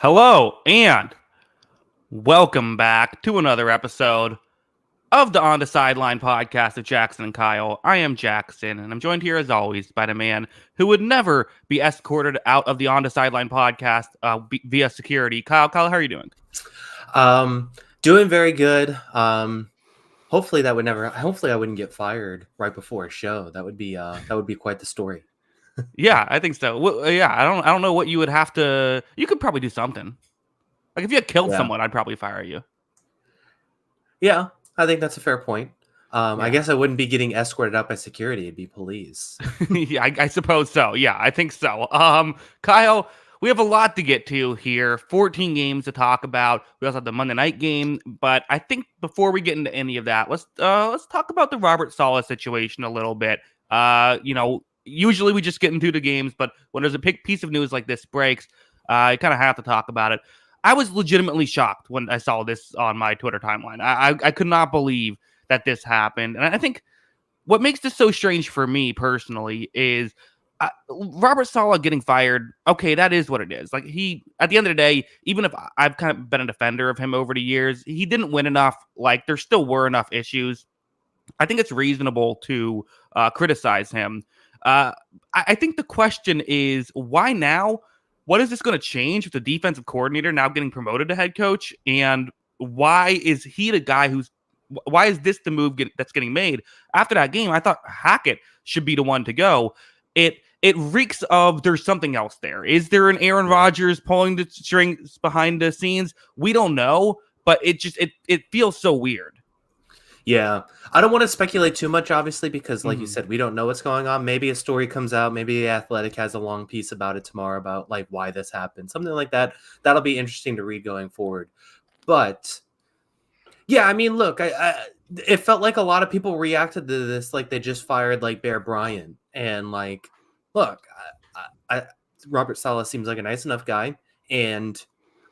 Hello and welcome back to another episode of the On the Sideline podcast of Jackson and Kyle. I am Jackson, and I'm joined here as always by the man who would never be escorted out of the On the Sideline podcast via security. Kyle, how are you doing? Doing very good. Hopefully I wouldn't get fired right before a show. That would be quite the story. Yeah, I think so. Yeah, I don't know what you would have to. You could probably do something. Like if you had killed Yeah. someone, I'd probably fire you. Yeah, I think that's a fair point. I Yeah. guess I wouldn't be getting escorted out by security. It'd be police. Yeah, I suppose so. Yeah, I think so. Kyle, we have a lot to get to here. 14 games to talk about. We also have the Monday night game, but I think before we get into any of that, let's talk about the Robert Saleh situation a little bit. Usually we just get into the games, but when there's a big piece of news like this breaks, I kind of have to talk about it. I was legitimately shocked when I saw this on my Twitter timeline. I could not believe that this happened, and I think what makes this so strange for me personally is Robert Saleh getting fired. Okay, that is what it is. Like at the end of the day, even if I've kind of been a defender of him over the years, he didn't win enough. Like there still were enough issues. I think it's reasonable to criticize him. I think the question is why now? What is this going to change with the defensive coordinator now getting promoted to head coach? And why is he the guy why is this the move that's getting made? After that game, I thought Hackett should be the one to go. It reeks of there's something else there. Is there an Aaron Rodgers pulling the strings behind the scenes? We don't know, but it feels so weird. Yeah, I don't want to speculate too much, obviously, because like you said, we don't know what's going on. Maybe a story comes out. Maybe The Athletic has a long piece about it tomorrow about like why this happened, something like that. That'll be interesting to read going forward. But yeah, I mean, look, it felt like a lot of people reacted to this like they just fired like Bear Bryant, and like, look, Robert Saleh seems like a nice enough guy, and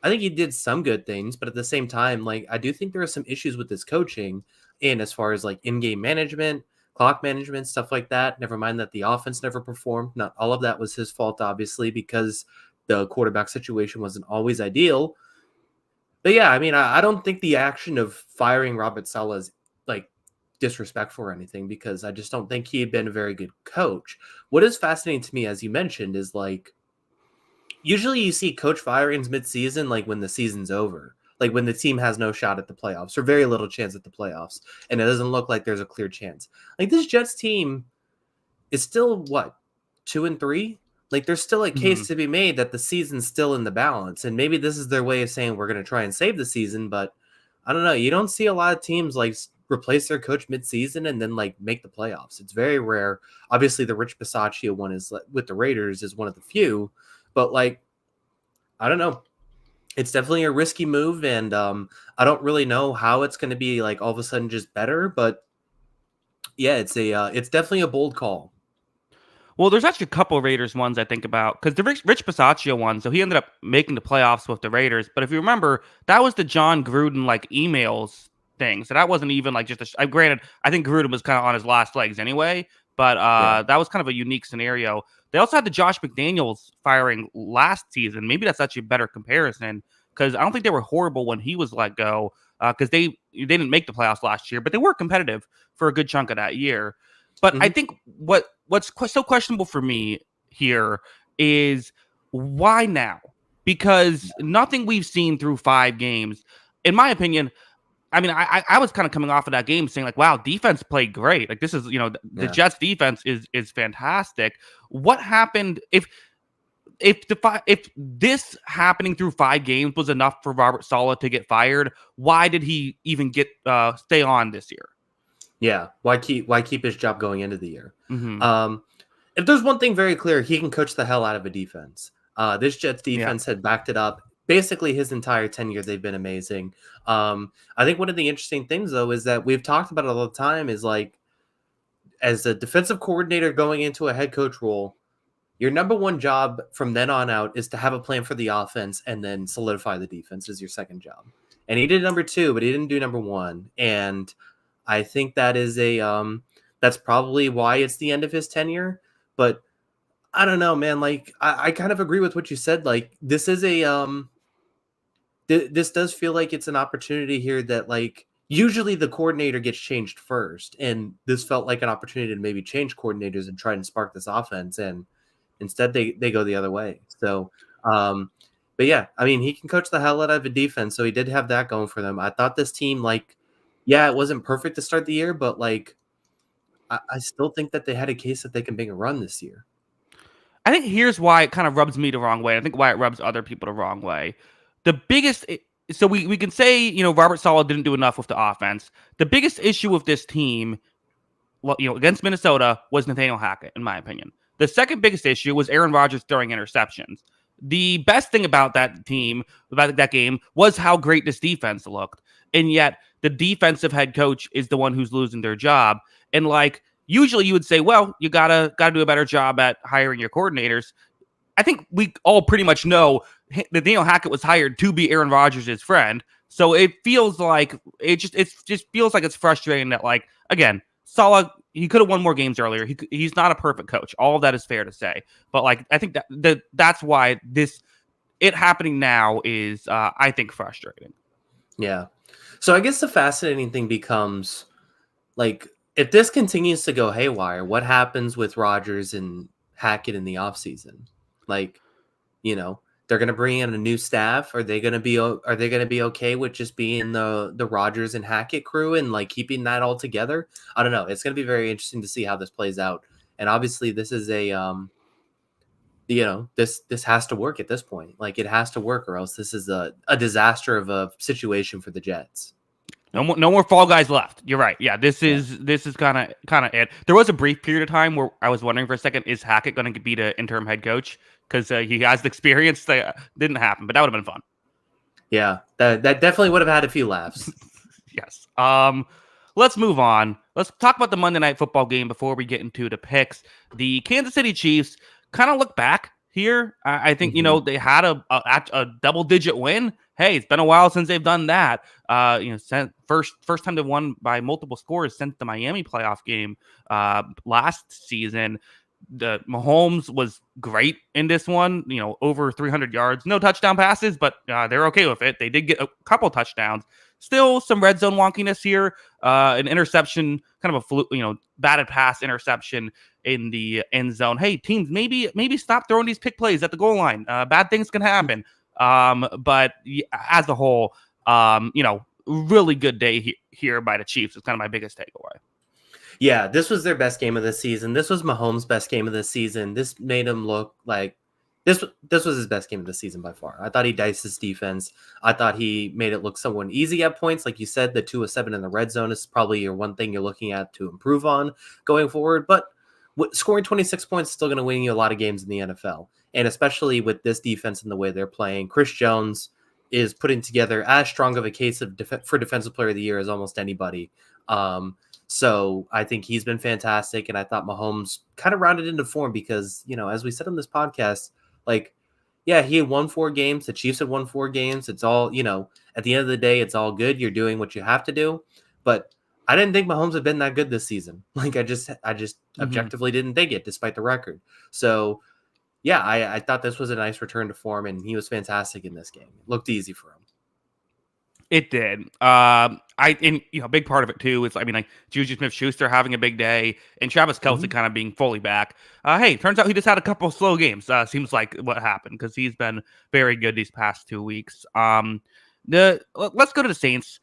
I think he did some good things, but at the same time, like I do think there are some issues with his coaching, and as far as like in-game management, clock management, stuff like that. Never mind that the offense never performed. Not all of that was his fault, obviously, because the quarterback situation wasn't always ideal. But yeah, I mean, I don't think the action of firing Robert Saleh is like disrespectful or anything, because I just don't think he had been a very good coach. What is fascinating to me, as you mentioned, is like usually you see coach firings mid-season, like when the season's over, like when the team has no shot at the playoffs or very little chance at the playoffs, and it doesn't look like there's a clear chance. Like this Jets team is still what 2-3. Like there's still a case to be made that the season's still in the balance, and maybe this is their way of saying we're going to try and save the season. But I don't know. You don't see a lot of teams like replace their coach mid-season and then like make the playoffs. It's very rare. Obviously, the Rich Bisaccia one is with the Raiders is one of the few, but like I don't know. It's definitely a risky move, and I don't really know how it's going to be like all of a sudden just better. But yeah, it's definitely a bold call. Well, there's actually a couple of Raiders ones I think about because the Rich Bisaccia one, so he ended up making the playoffs with the Raiders. But if you remember, that was the John Gruden like emails thing. So that wasn't even like just granted, I think Gruden was kind of on his last legs anyway, but Yeah. that was kind of a unique scenario. They also had the Josh McDaniels firing last season. Maybe that's actually a better comparison because I don't think they were horrible when he was let go because they didn't make the playoffs last year, but they were competitive for a good chunk of that year. But I Mhm. think what's so questionable for me here is why now? Because nothing we've seen through 5 games, in my opinion. I mean, I was kind of coming off of that game saying like, wow, defense played great. Like this is the Yeah. Jets defense is fantastic. What happened if this happening through 5 games was enough for Robert Saleh to get fired? Why did he even get stay on this year? Yeah. Why keep his job going into the year? Mm-hmm. Um, if there's one thing very clear, he can coach the hell out of a defense. This Jets Yeah. defense had backed it up basically his entire tenure. They've been amazing. I think one of the interesting things though is that we've talked about it all the time is like as a defensive coordinator going into a head coach role, your number one job from then on out is to have a plan for the offense and then solidify the defense as your second job. And he did number two, but he didn't do number one. And I think that is that's probably why it's the end of his tenure. But I don't know, man. Like I kind of agree with what you said. Like this is this does feel like it's an opportunity here that, like, usually the coordinator gets changed first, and this felt like an opportunity to maybe change coordinators and try and spark this offense, and instead they go the other way. So, but yeah, I mean, he can coach the hell out of a defense, so he did have that going for them. I thought this team, like, yeah, it wasn't perfect to start the year, but like, I still think that they had a case that they can make a run this year. I think here's why it kind of rubs me the wrong way. I think why it rubs other people the wrong way. The biggest, so we can say, Robert Saleh didn't do enough with the offense. The biggest issue with this team, against Minnesota was Nathaniel Hackett, in my opinion. The second biggest issue was Aaron Rodgers throwing interceptions. The best thing about that team, about that game, was how great this defense looked. And yet, the defensive head coach is the one who's losing their job. And like, usually you would say, well, you gotta do a better job at hiring your coordinators. I think we all pretty much know that Nathaniel Hackett was hired to be Aaron Rodgers' friend. So it feels like it just feels like it's frustrating that, like, again, Saleh, he could have won more games earlier. He's not a perfect coach. All of that is fair to say. But like, I think that's why it happening now is I think frustrating. Yeah. So I guess the fascinating thing becomes, like, if this continues to go haywire, what happens with Rodgers and Hackett in the offseason? Like, they're going to bring in a new staff. Are they going to be okay with just being the Rodgers and Hackett crew and like keeping that all together? I don't know. It's going to be very interesting to see how this plays out. And obviously this is this has to work at this point. Like, it has to work, or else this is a disaster of a situation for the Jets. No more fall guys left. You're right. Yeah, this is kind of it. There was a brief period of time where I was wondering for a second, is Hackett going to be the interim head coach because he has the experience? That didn't happen, but that would have been fun. Yeah, that definitely would have had a few laughs. Yes. Let's move on. Let's talk about the Monday Night Football game before we get into the picks. The Kansas City Chiefs kind of look back here. I think they had a double-digit win. Hey, it's been a while since they've done that. First time they've won by multiple scores since the Miami playoff game last season. The Mahomes was great in this one. Over 300 yards, no touchdown passes, but they're okay with it. They did get a couple touchdowns. Still some red zone wonkiness here. An interception, kind of a batted pass interception in the end zone. Hey, teams, maybe stop throwing these pick plays at the goal line. Bad things can happen. But as a whole, really good day here by the Chiefs. It's kind of my biggest takeaway. Yeah, this was their best game of the season. This was Mahomes' best game of the season. This made him look like this was his best game of the season by far. I thought he diced his defense. I thought he made it look somewhat easy at points. Like you said, the 2 of 7 in the red zone is probably your one thing you're looking at to improve on going forward. But scoring 26 points is still going to win you a lot of games in the NFL. And especially with this defense and the way they're playing, Chris Jones is putting together as strong of a case for Defensive Player of the Year as almost anybody. So I think he's been fantastic. And I thought Mahomes kind of rounded into form because, as we said on this podcast, like, yeah, he had won 4 games. The Chiefs had won 4 games. It's all, at the end of the day, it's all good. You're doing what you have to do. But I didn't think Mahomes had been that good this season. Like, I just objectively didn't think it, despite the record. So, yeah, I thought this was a nice return to form, and he was fantastic in this game. It looked easy for him. It did. A big part of it too is, like Juju Smith-Schuster having a big day and Travis Kelce kind of being fully back. Hey, turns out he just had a couple of slow games. Seems like what happened because he's been very good these past 2 weeks. Let's go to the Saints,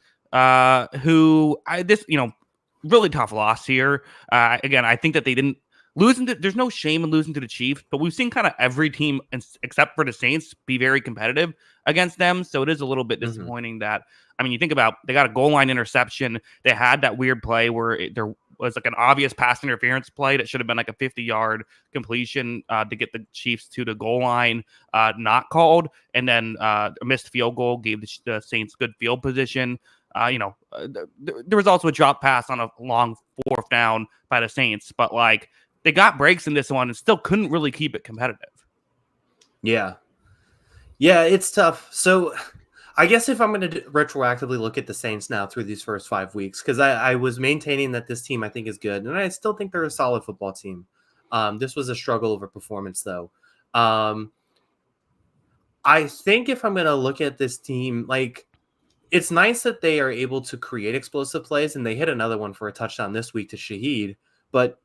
really tough loss here. Again, I think that they didn't there's no shame in losing to the Chiefs, but we've seen kind of every team except for the Saints be very competitive against them. So it is a little bit disappointing that, you think about, they got a goal line interception. They had that weird play where there was like an obvious pass interference play that should have been like a 50-yard completion to get the Chiefs to the goal line, not called. And then a missed field goal gave the Saints good field position. There was also a drop pass on a long 4th down by the Saints, but like, they got breaks in this one and still couldn't really keep it competitive. Yeah. Yeah, it's tough. So I guess if I'm going to retroactively look at the Saints now through these first 5 weeks, because I was maintaining that this team I think is good, and I still think they're a solid football team. This was a struggle of a performance, though. I think if I'm going to look at this team, like, it's nice that they are able to create explosive plays, and they hit another one for a touchdown this week to Shaheed, but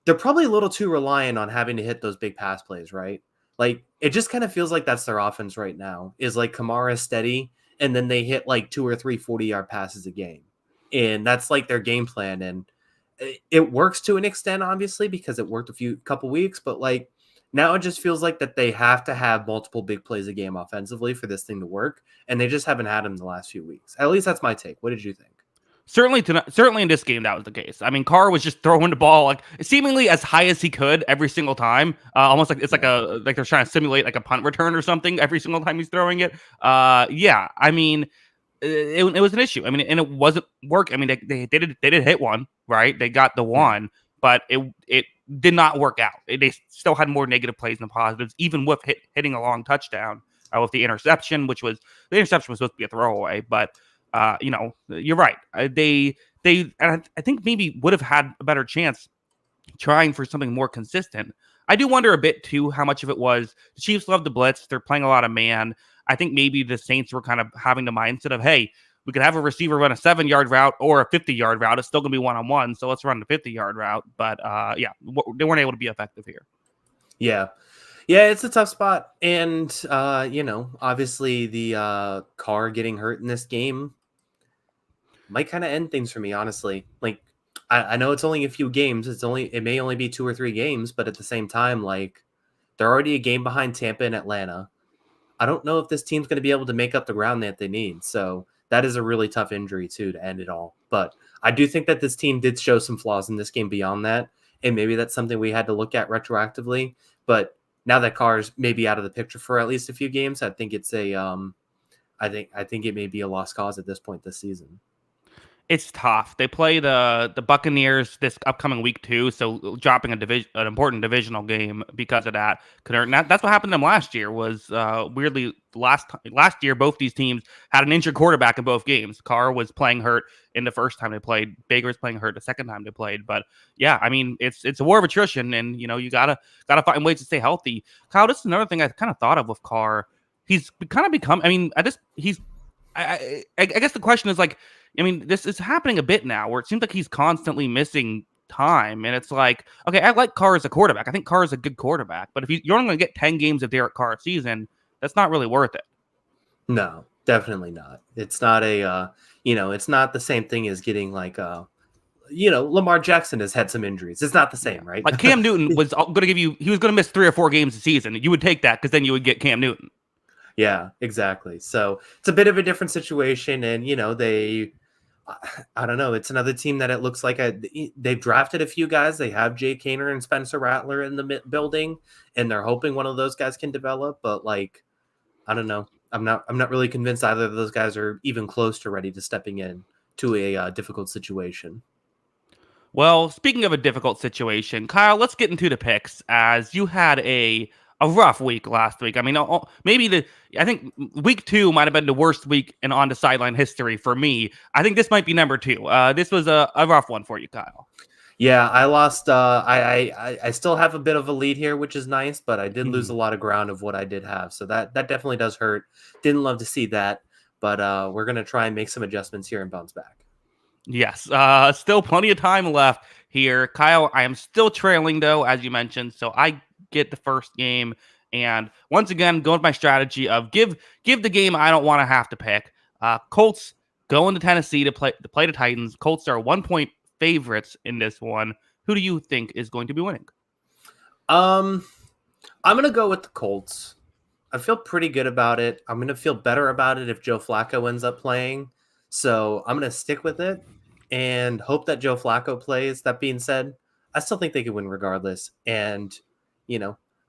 they're probably a little too reliant on having to hit those big pass plays, right? Like, it just kind of feels like that's their offense right now, is like Kamara steady, and then they hit like 2 or 3 40-yard passes a game. And that's like their game plan. And it works to an extent, obviously, because it worked couple weeks, but like now it just feels like that they have to have multiple big plays a game offensively for this thing to work. And they just haven't had them the last few weeks. At least that's my take. What did you think? Certainly in this game that was the case. I mean, Carr was just throwing the ball like seemingly as high as he could every single time. Almost like it's like they're trying to simulate like a punt return or something every single time he's throwing it. Yeah. I mean, it was an issue. I mean, and it wasn't work. I mean, they did hit one, right? They got the one, but it did not work out. They still had more negative plays than positives, even with hitting a long touchdown with the interception, the interception was supposed to be a throwaway, but you're right. And I think maybe would have had a better chance trying for something more consistent. I do wonder a bit too how much of it was the Chiefs love the blitz. They're playing a lot of man. I think maybe the Saints were kind of having the mindset of, hey, we could have a receiver run a 7-yard route or a 50-yard route. It's still going to be one-on-one, so let's run the 50-yard route. But they weren't able to be effective here. Yeah. Yeah, it's a tough spot. And, obviously the Carr getting hurt in this game might kind of end things for me, honestly. Like, I know it's only a few games. It may only be 2 or 3 games, but at the same time, like, they're already a game behind Tampa and Atlanta. I don't know if this team's going to be able to make up the ground that they need. So that is a really tough injury, too, to end it all. But I do think that this team did show some flaws in this game beyond that. And maybe that's something we had to look at retroactively. But now that Carr's maybe out of the picture for at least a few games, I think it's I think it may be a lost cause at this point this season. It's tough. They play the Buccaneers this upcoming week too, so dropping an important divisional game because of that. That's what happened to them last year. Was weirdly last year both these teams had an injured quarterback in both games. Carr was playing hurt in the first time they played. Baker was playing hurt the second time they played. But yeah, I mean it's a war of attrition, and you gotta find ways to stay healthy. Kyle, this is another thing I kind of thought of with Carr. He's kind of become. I mean, I guess the question is like. I mean, this is happening a bit now where it seems like he's constantly missing time. And it's like, okay, I like Carr as a quarterback. I think Carr is a good quarterback. But if you're only going to get 10 games of Derek Carr a season, that's not really worth it. No, definitely not. It's not it's not the same thing as getting like, Lamar Jackson has had some injuries. It's not the same, right? Like Cam Newton was going to he was going to miss 3 or 4 games a season. You would take that because then you would get Cam Newton. Yeah, exactly. So it's a bit of a different situation. And, I don't know. It's another team that it looks like they've drafted a few guys. They have Jay Kaner and Spencer Rattler in the building, and they're hoping one of those guys can develop. But like, I don't know. I'm not really convinced either of those guys are even close to ready to stepping in to a difficult situation. Well, speaking of a difficult situation, Kyle, let's get into the picks as you had a rough week last week. I mean, I think week 2 might have been the worst week in on the sideline history for me. I think this might be number 2. This was a rough one for you, Kyle. Yeah, I lost. I still have a bit of a lead here, which is nice, but I did lose a lot of ground of what I did have. So that definitely does hurt. Didn't love to see that, but we're going to try and make some adjustments here and bounce back. Yes, still plenty of time left here. Kyle, I am still trailing, though, as you mentioned, so I get the first game. And once again, going with my strategy of give the game I don't want to have to pick. Colts going to Tennessee to play the Titans. Colts are 1-point favorites in this one. Who do you think is going to be winning? I'm going to go with the Colts. I feel pretty good about it. I'm going to feel better about it if Joe Flacco ends up playing. So I'm going to stick with it and hope that Joe Flacco plays. That being said, I still think they could win regardless. And,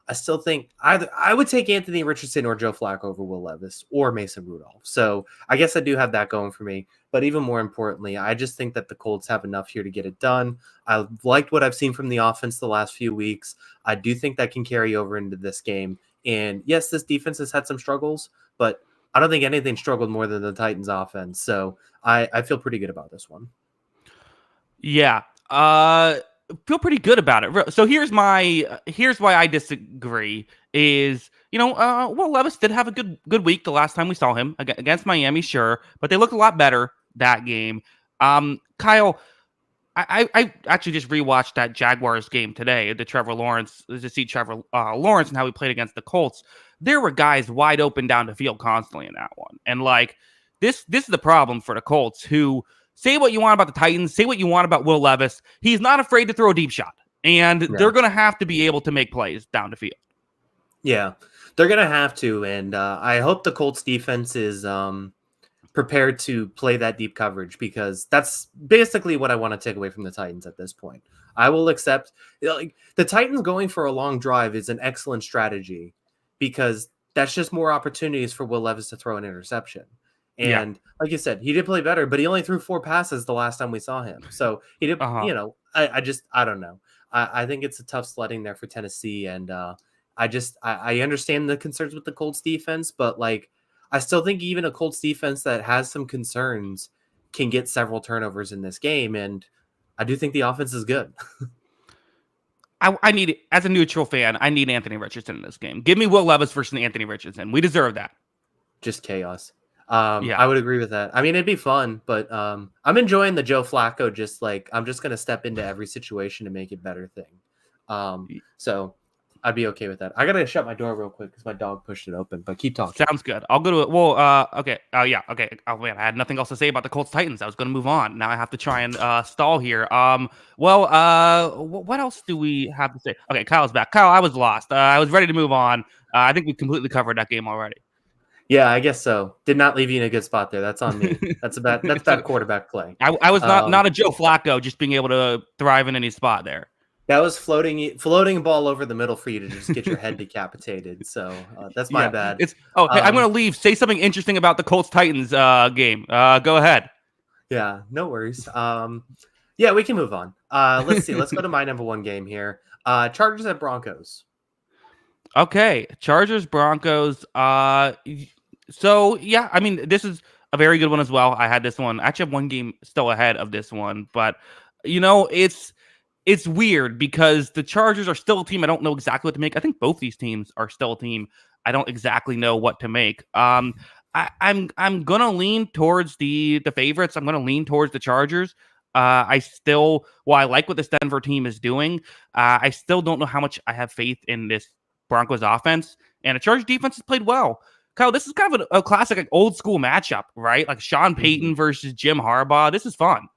I still think I would take Anthony Richardson or Joe Flacco over Will Levis or Mason Rudolph. So I guess I do have that going for me. But even more importantly, I just think that the Colts have enough here to get it done. I liked what I've seen from the offense the last few weeks. I do think that can carry over into this game. And yes, this defense has had some struggles, but I don't think anything struggled more than the Titans offense. So I feel pretty good about this one. Yeah. feel pretty good about it. So here's why I disagree. Is Will Levis did have a good week the last time we saw him against Miami, sure, but they looked a lot better that game. Kyle, I actually just rewatched that Jaguars game today, to see Trevor Lawrence and how he played against the Colts. There were guys wide open down the field constantly in that one, and like this is the problem for the Colts, who say what you want about the Titans, say what you want about Will Levis, he's not afraid to throw a deep shot, and they're going to have to be able to make plays down the field. Yeah, they're going to have to, and I hope the Colts defense is prepared to play that deep coverage, because that's basically what I want to take away from the Titans at this point. I will accept, like, the Titans going for a long drive is an excellent strategy, because that's just more opportunities for Will Levis to throw an interception. And like you said, he did play better, but he only threw 4 passes the last time we saw him. So he did, I don't know. I think it's a tough sledding there for Tennessee. And I understand the concerns with the Colts defense, but like, I still think even a Colts defense that has some concerns can get several turnovers in this game. And I do think the offense is good. I need, as a neutral fan, I need Anthony Richardson in this game. Give me Will Levis versus Anthony Richardson. We deserve that. Just chaos. I would agree with that. I mean, it'd be fun, but I'm enjoying the Joe Flacco, just like, I'm just going to step into every situation to make it better thing. So I'd be okay with that. I got to shut my door real quick because my dog pushed it open, but keep talking. Sounds good. I'll go to it. Well, okay. Okay. Oh, man, I had nothing else to say about the Colts Titans. I was going to move on. Now I have to try and stall here. What else do we have to say? Okay, Kyle's back. Kyle, I was lost. I was ready to move on. I think we completely covered that game already. Yeah, I guess so. Did not leave you in a good spot there. That's on me. That's bad quarterback play. I was not a Joe Flacco, just being able to thrive in any spot there. That was floating ball over the middle for you to just get your head decapitated. So that's my bad. Hey, I'm going to leave. Say something interesting about the Colts Titans game. Go ahead. Yeah, no worries. Yeah, we can move on. Let's see. Let's go to my number one game here. Chargers at Broncos. Okay, Chargers Broncos. So yeah, I mean, this is a very good one as well. I had this one. I actually have one game still ahead of this one, but it's weird because the Chargers are still a team I don't know exactly what to make. I think both these teams are still a team I don't exactly know what to make. I'm gonna lean towards the favorites. I'm gonna lean towards the Chargers. I like what this Denver team is doing. I still don't know how much I have faith in this Broncos offense, and the Chargers defense has played well. Kyle, this is kind of a classic, like, old school matchup, right? Like Sean Payton versus Jim Harbaugh. This is fun.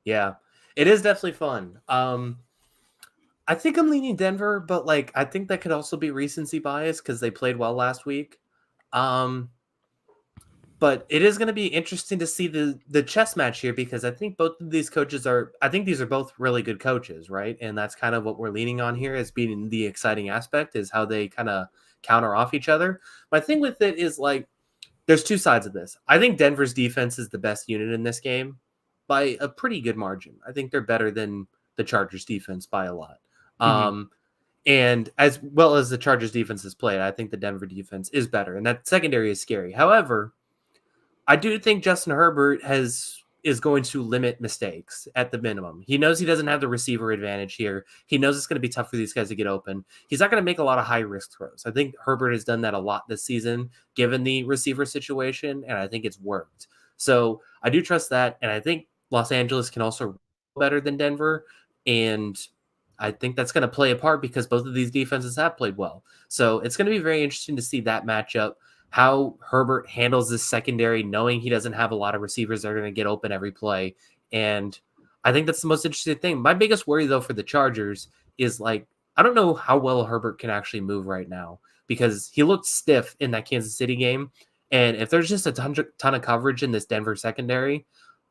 Yeah, it is definitely fun. I think I'm leaning Denver, but like, I think that could also be recency bias because they played well last week. But it is going to be interesting to see the chess match here, because I think both of these coaches these are both really good coaches, right? And that's kind of what we're leaning on here as being the exciting aspect, is how they kind of counter off each other. My thing with it is, like, there's two sides of this. I think Denver's defense is the best unit in this game by a pretty good margin. I think they're better than the Chargers defense by a lot. And as well as the Chargers defense has played, I think the Denver defense is better, and that secondary is scary. However, I do think Justin Herbert is going to limit mistakes at the minimum. He knows he doesn't have the receiver advantage here. He knows it's going to be tough for these guys to get open. He's not going to make a lot of high-risk throws. I think Herbert has done that a lot this season, given the receiver situation, and I think it's worked. So I do trust that, and I think Los Angeles can also better than Denver, and I think that's going to play a part because both of these defenses have played well. So it's going to be very interesting to see that matchup, how Herbert handles this secondary, knowing he doesn't have a lot of receivers that are going to get open every play. And I think that's the most interesting thing. My biggest worry, though, for the Chargers is, like, I don't know how well Herbert can actually move right now, because he looked stiff in that Kansas City game. And if there's just a ton of coverage in this Denver secondary,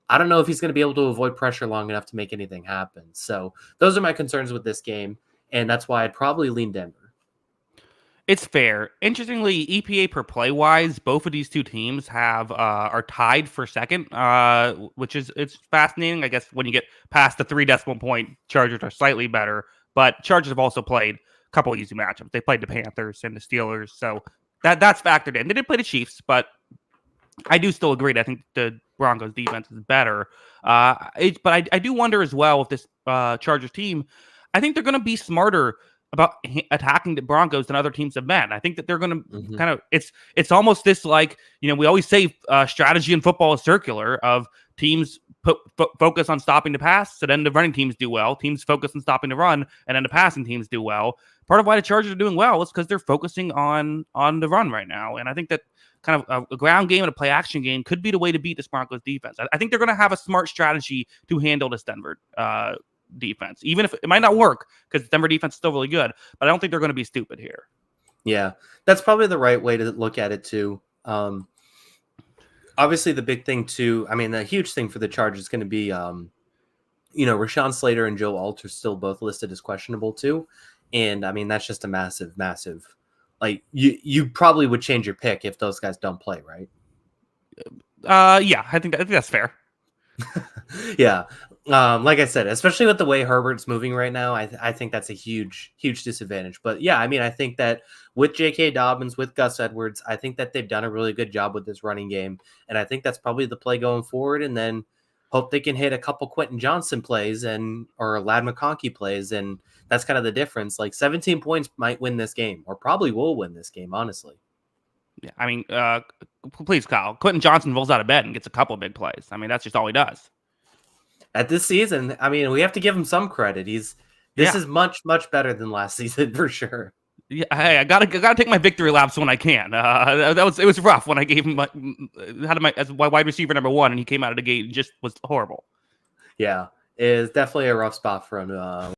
I don't know if he's going to be able to avoid pressure long enough to make anything happen. So those are my concerns with this game, and that's why I'd probably lean Denver. It's fair. Interestingly, EPA per play wise, both of these two teams are tied for second, which it's fascinating. I guess when you get past the 3 decimal point, Chargers are slightly better, but Chargers have also played a couple easy matchups. They played the Panthers and the Steelers, so that's factored in. They did play the Chiefs, but I do still agree that I think the Broncos defense is better. But I do wonder as well if this Chargers team, I think they're going to be smarter about attacking the Broncos than other teams have been. I think that they're going to Hmm. kind of it's almost this like we always say strategy in football is circular of teams focus on stopping the pass, so then the running teams do well. Teams focus on stopping the run, and then the passing teams do well. Part of why the Chargers are doing well is because they're focusing on the run right now, and I think that kind of a ground game and a play action game could be the way to beat this Broncos defense. I think they're going to have a smart strategy to handle this Denver defense, even if it might not work because Denver defense is still really good. But I don't think they're going to be stupid here. Yeah, that's probably the right way to look at it too. Obviously, the big thing too. I mean, the huge thing for the Chargers is going to be, Rashawn Slater and Joe Alt are still both listed as questionable too, and I mean that's just a massive, massive. Like you probably would change your pick if those guys don't play, right? Yeah, I think that's fair. Yeah. Like I said, especially with the way Herbert's moving right now, I think that's a huge, huge disadvantage. But yeah, I mean, I think that with J.K. Dobbins, with Gus Edwards, I think that they've done a really good job with this running game. And I think that's probably the play going forward. And then hope they can hit a couple Quentin Johnson plays or Lad McConkey plays. And that's kind of the difference. Like 17 points might win this game, or probably will win this game, honestly. Yeah, I mean, please, Kyle. Quentin Johnson rolls out of bed and gets a couple big plays. I mean, that's just all he does. At this season, I mean, we have to give him some credit. This is much, much better than last season for sure. Yeah, hey, I gotta take my victory laps when I can. It was rough when I gave him had him as my wide receiver number 1, and he came out of the gate and just was horrible. Yeah, it's definitely a rough spot for him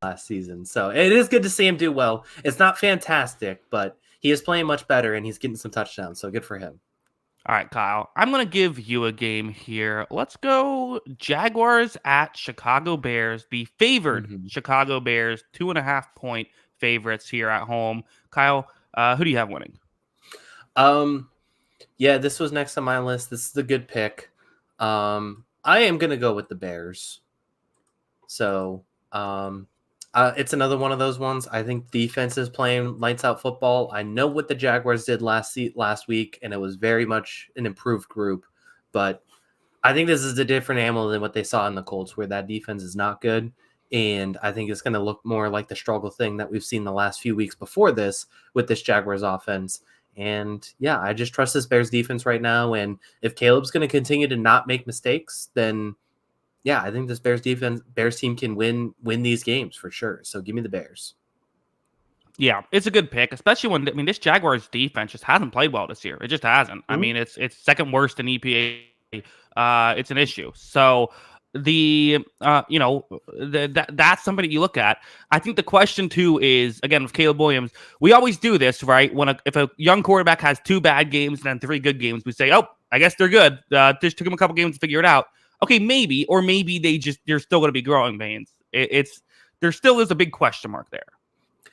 last season. So it is good to see him do well. It's not fantastic, but he is playing much better, and he's getting some touchdowns. So good for him. All right, Kyle. I'm going to give you a game here. Let's go Jaguars at Chicago Bears. The favored Chicago Bears, 2.5-point favorites here at home. Kyle, who do you have winning? Yeah, this was next on my list. This is a good pick. I am going to go with the Bears. So it's another one of those ones. I think defense is playing lights out football. I know what the Jaguars did last week, and it was very much an improved group. But I think this is a different animal than what they saw in the Colts, where that defense is not good. And I think it's going to look more like the struggle thing that we've seen the last few weeks before this with this Jaguars offense. And yeah, I just trust this Bears defense right now. And if Caleb's going to continue to not make mistakes, then yeah, I think this Bears team can win these games for sure. So give me the Bears. Yeah, it's a good pick, especially when this Jaguars defense just hasn't played well this year. It just hasn't. I mean, it's second worst in EPA. It's an issue. So that's somebody you look at. I think the question too is, again, with Caleb Williams, we always do this, right? If a young quarterback has 2 bad games and then 3 good games, we say, oh, I guess they're good. Just took them a couple games to figure it out. Okay, maybe, or maybe they're still going to be growing pains. There still is a big question mark there.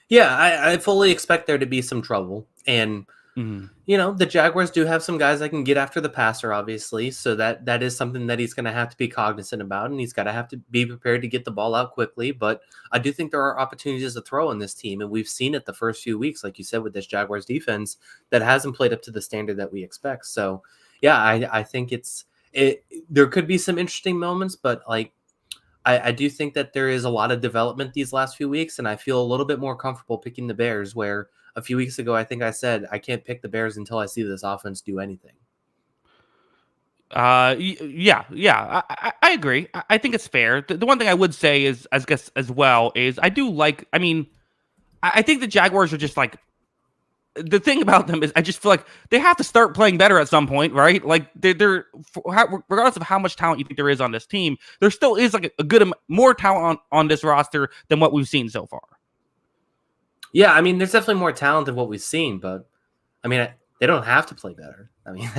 Yeah, I fully expect there to be some trouble. And, the Jaguars do have some guys that can get after the passer, obviously. So that is something that he's going to have to be cognizant about. And he's got to have to be prepared to get the ball out quickly. But I do think there are opportunities to throw in this team. And we've seen it the first few weeks, like you said, with this Jaguars defense that hasn't played up to the standard that we expect. So, yeah, I think there could be some interesting moments, but like, I do think that there is a lot of development these last few weeks, and I feel a little bit more comfortable picking the Bears, where a few weeks ago, I think I said I can't pick the Bears until I see this offense do anything. Yeah. I agree. I think it's fair. The one thing I would say is, I guess, as well, is I think the Jaguars are just like, the thing about them is I just feel like they have to start playing better at some point, right? Like they're regardless of how much talent you think there is on this team, there still is like a good more talent on this roster than what we've seen so far. Yeah, I mean, there's definitely more talent than what we've seen, but I mean, they don't have to play better. I mean,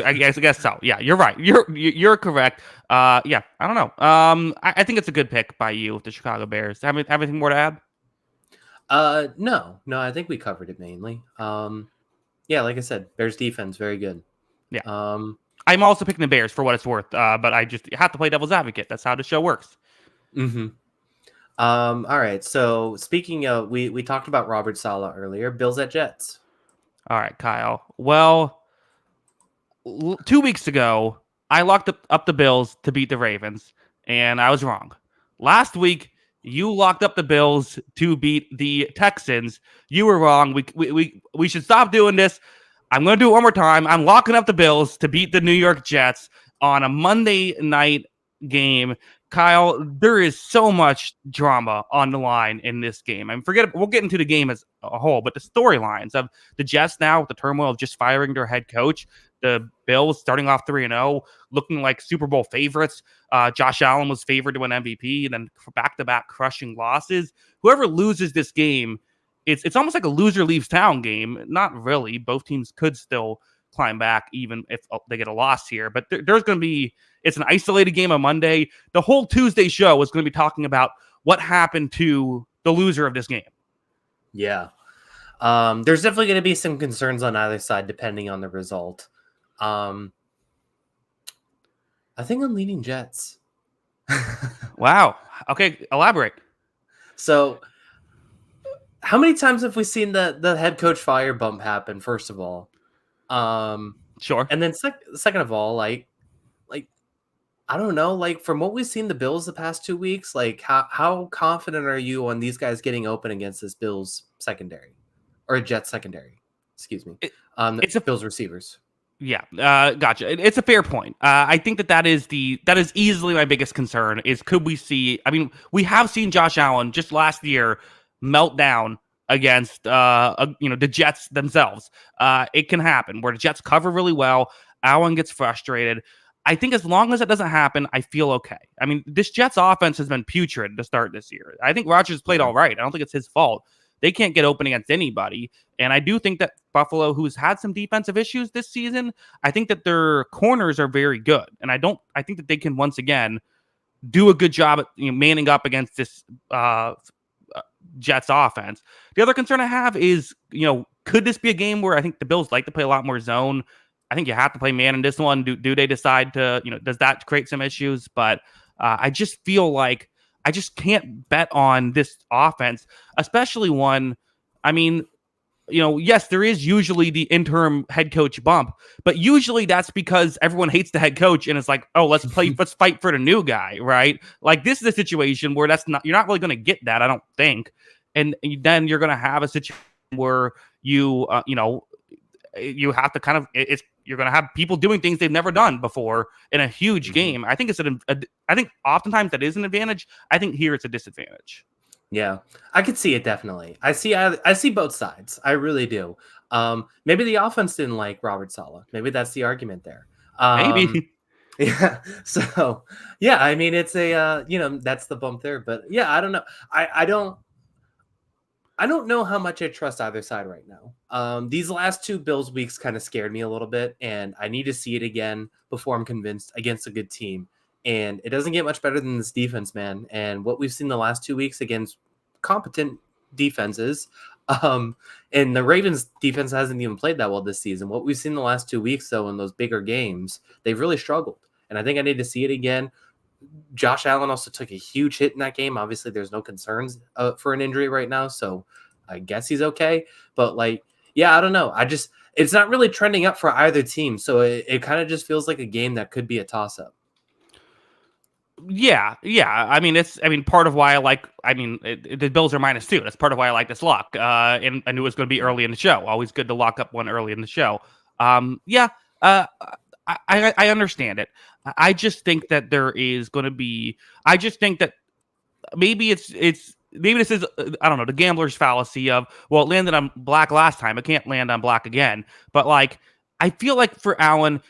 I guess so. Yeah, you're right. You're correct. Yeah, I don't know. I think it's a good pick by you with the Chicago Bears. Have anything more to add? No, I think we covered it mainly. Yeah, like I said, Bears defense, very good. Yeah. I'm also picking the Bears for what it's worth. But I just have to play devil's advocate. That's how the show works. All right. So speaking of, we talked about Robert Saleh earlier. Bills at Jets. All right, Kyle. Well, 2 weeks ago, I locked up the Bills to beat the Ravens, and I was wrong. Last week, you locked up the Bills to beat the Texans. You were wrong. We should stop doing this. I'm going to do it one more time. I'm locking up the Bills to beat the New York Jets on a Monday night game. Kyle, there is so much drama on the line in this game. I mean, we'll get into the game as a whole, but the storylines of the Jets now with the turmoil of just firing their head coach, the Bills starting off 3-0, looking like Super Bowl favorites. Josh Allen was favored to win MVP, and then back-to-back crushing losses. Whoever loses this game, it's almost like a loser leaves town game. Not really. Both teams could still climb back, even if they get a loss here. But there's going to be, it's an isolated game on Monday. The whole Tuesday show is going to be talking about what happened to the loser of this game. Yeah. There's definitely going to be some concerns on either side, depending on the result. I think I'm leaning Jets. Wow. Okay, elaborate. So, how many times have we seen the head coach fire bump happen? First of all, Sure. and then second of all, like I don't know, like from what we've seen the Bills the past 2 weeks, like how confident are you on these guys getting open against this Bills secondary or Jets secondary? Excuse me. It's Bills receivers. Yeah, gotcha. It's a fair point. I think that is easily my biggest concern is could we see? I mean, we have seen Josh Allen just last year melt down against the Jets themselves. It can happen where the Jets cover really well. Allen gets frustrated. I think as long as it doesn't happen, I feel okay. I mean, this Jets offense has been putrid to start this year. I think Rodgers played all right. I don't think it's his fault. They can't get open against anybody. And I do think that Buffalo, who's had some defensive issues this season, I think that their corners are very good. And I think that they can once again do a good job at manning up against this Jets offense. The other concern I have is, could this be a game where I think the Bills like to play a lot more zone? I think you have to play man in this one. Do they decide to, does that create some issues? But I just feel like I just can't bet on this offense, especially one. I mean, yes, there is usually the interim head coach bump, but usually that's because everyone hates the head coach and it's like, oh, let's fight for the new guy, right? Like this is a situation where you're not really going to get that, I don't think. And then you're going to have a situation where you have to kind of, you're going to have people doing things they've never done before in a huge game. I think I think oftentimes that is an advantage. I think here it's a disadvantage. Yeah, I could see it definitely. I see both sides. I really do. Maybe the offense didn't like Robert Saleh. Maybe that's the argument there. Maybe. Yeah. So yeah, I mean it's a that's the bump there. But yeah, I don't know. I don't know how much I trust either side right now. These last two Bills weeks kind of scared me a little bit, and I need to see it again before I'm convinced against a good team. And it doesn't get much better than this defense, man. And what we've seen the last 2 weeks against competent defenses, and the Ravens defense hasn't even played that well this season. What we've seen the last 2 weeks, though, in those bigger games, they've really struggled. And I think I need to see it again. Josh Allen also took a huge hit in that game. Obviously, there's no concerns for an injury right now, so I guess he's okay. But I don't know. It's not really trending up for either team, so it kind of just feels like a game that could be a toss-up. Yeah. I mean, part of why the Bills are -2. That's part of why I like this lock. And I knew it was going to be early in the show. Always good to lock up one early in the show. I understand it. I just think that there is going to be. I just think that maybe maybe this is I don't know, the gambler's fallacy of, well, it landed on black last time, it can't land on black again. But I feel like for Allen,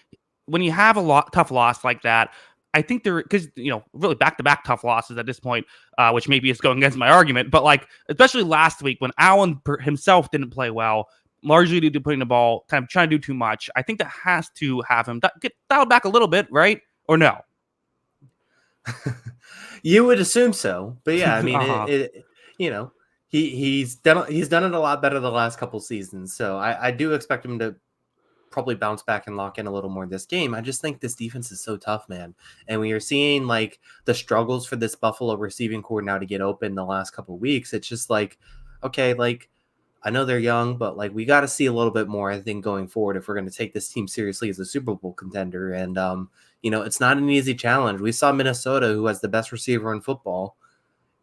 when you have a tough loss like that, I think because really back-to-back tough losses at this point, which maybe is going against my argument, but especially last week when Allen himself didn't play well, largely due to putting the ball, kind of trying to do too much. I think that has to have him get dialed back a little bit, right? Or no? You would assume so, but yeah, I mean, he's done it a lot better the last couple seasons, so I do expect him to probably bounce back and lock in a little more this game. I just think this defense is so tough, man, and we are seeing the struggles for this Buffalo receiving core now to get open the last couple weeks. It's just okay, I know they're young, but like we got to see a little bit more, I think, going forward if we're going to take this team seriously as a Super Bowl contender. And it's not an easy challenge. We saw Minnesota, who has the best receiver in football,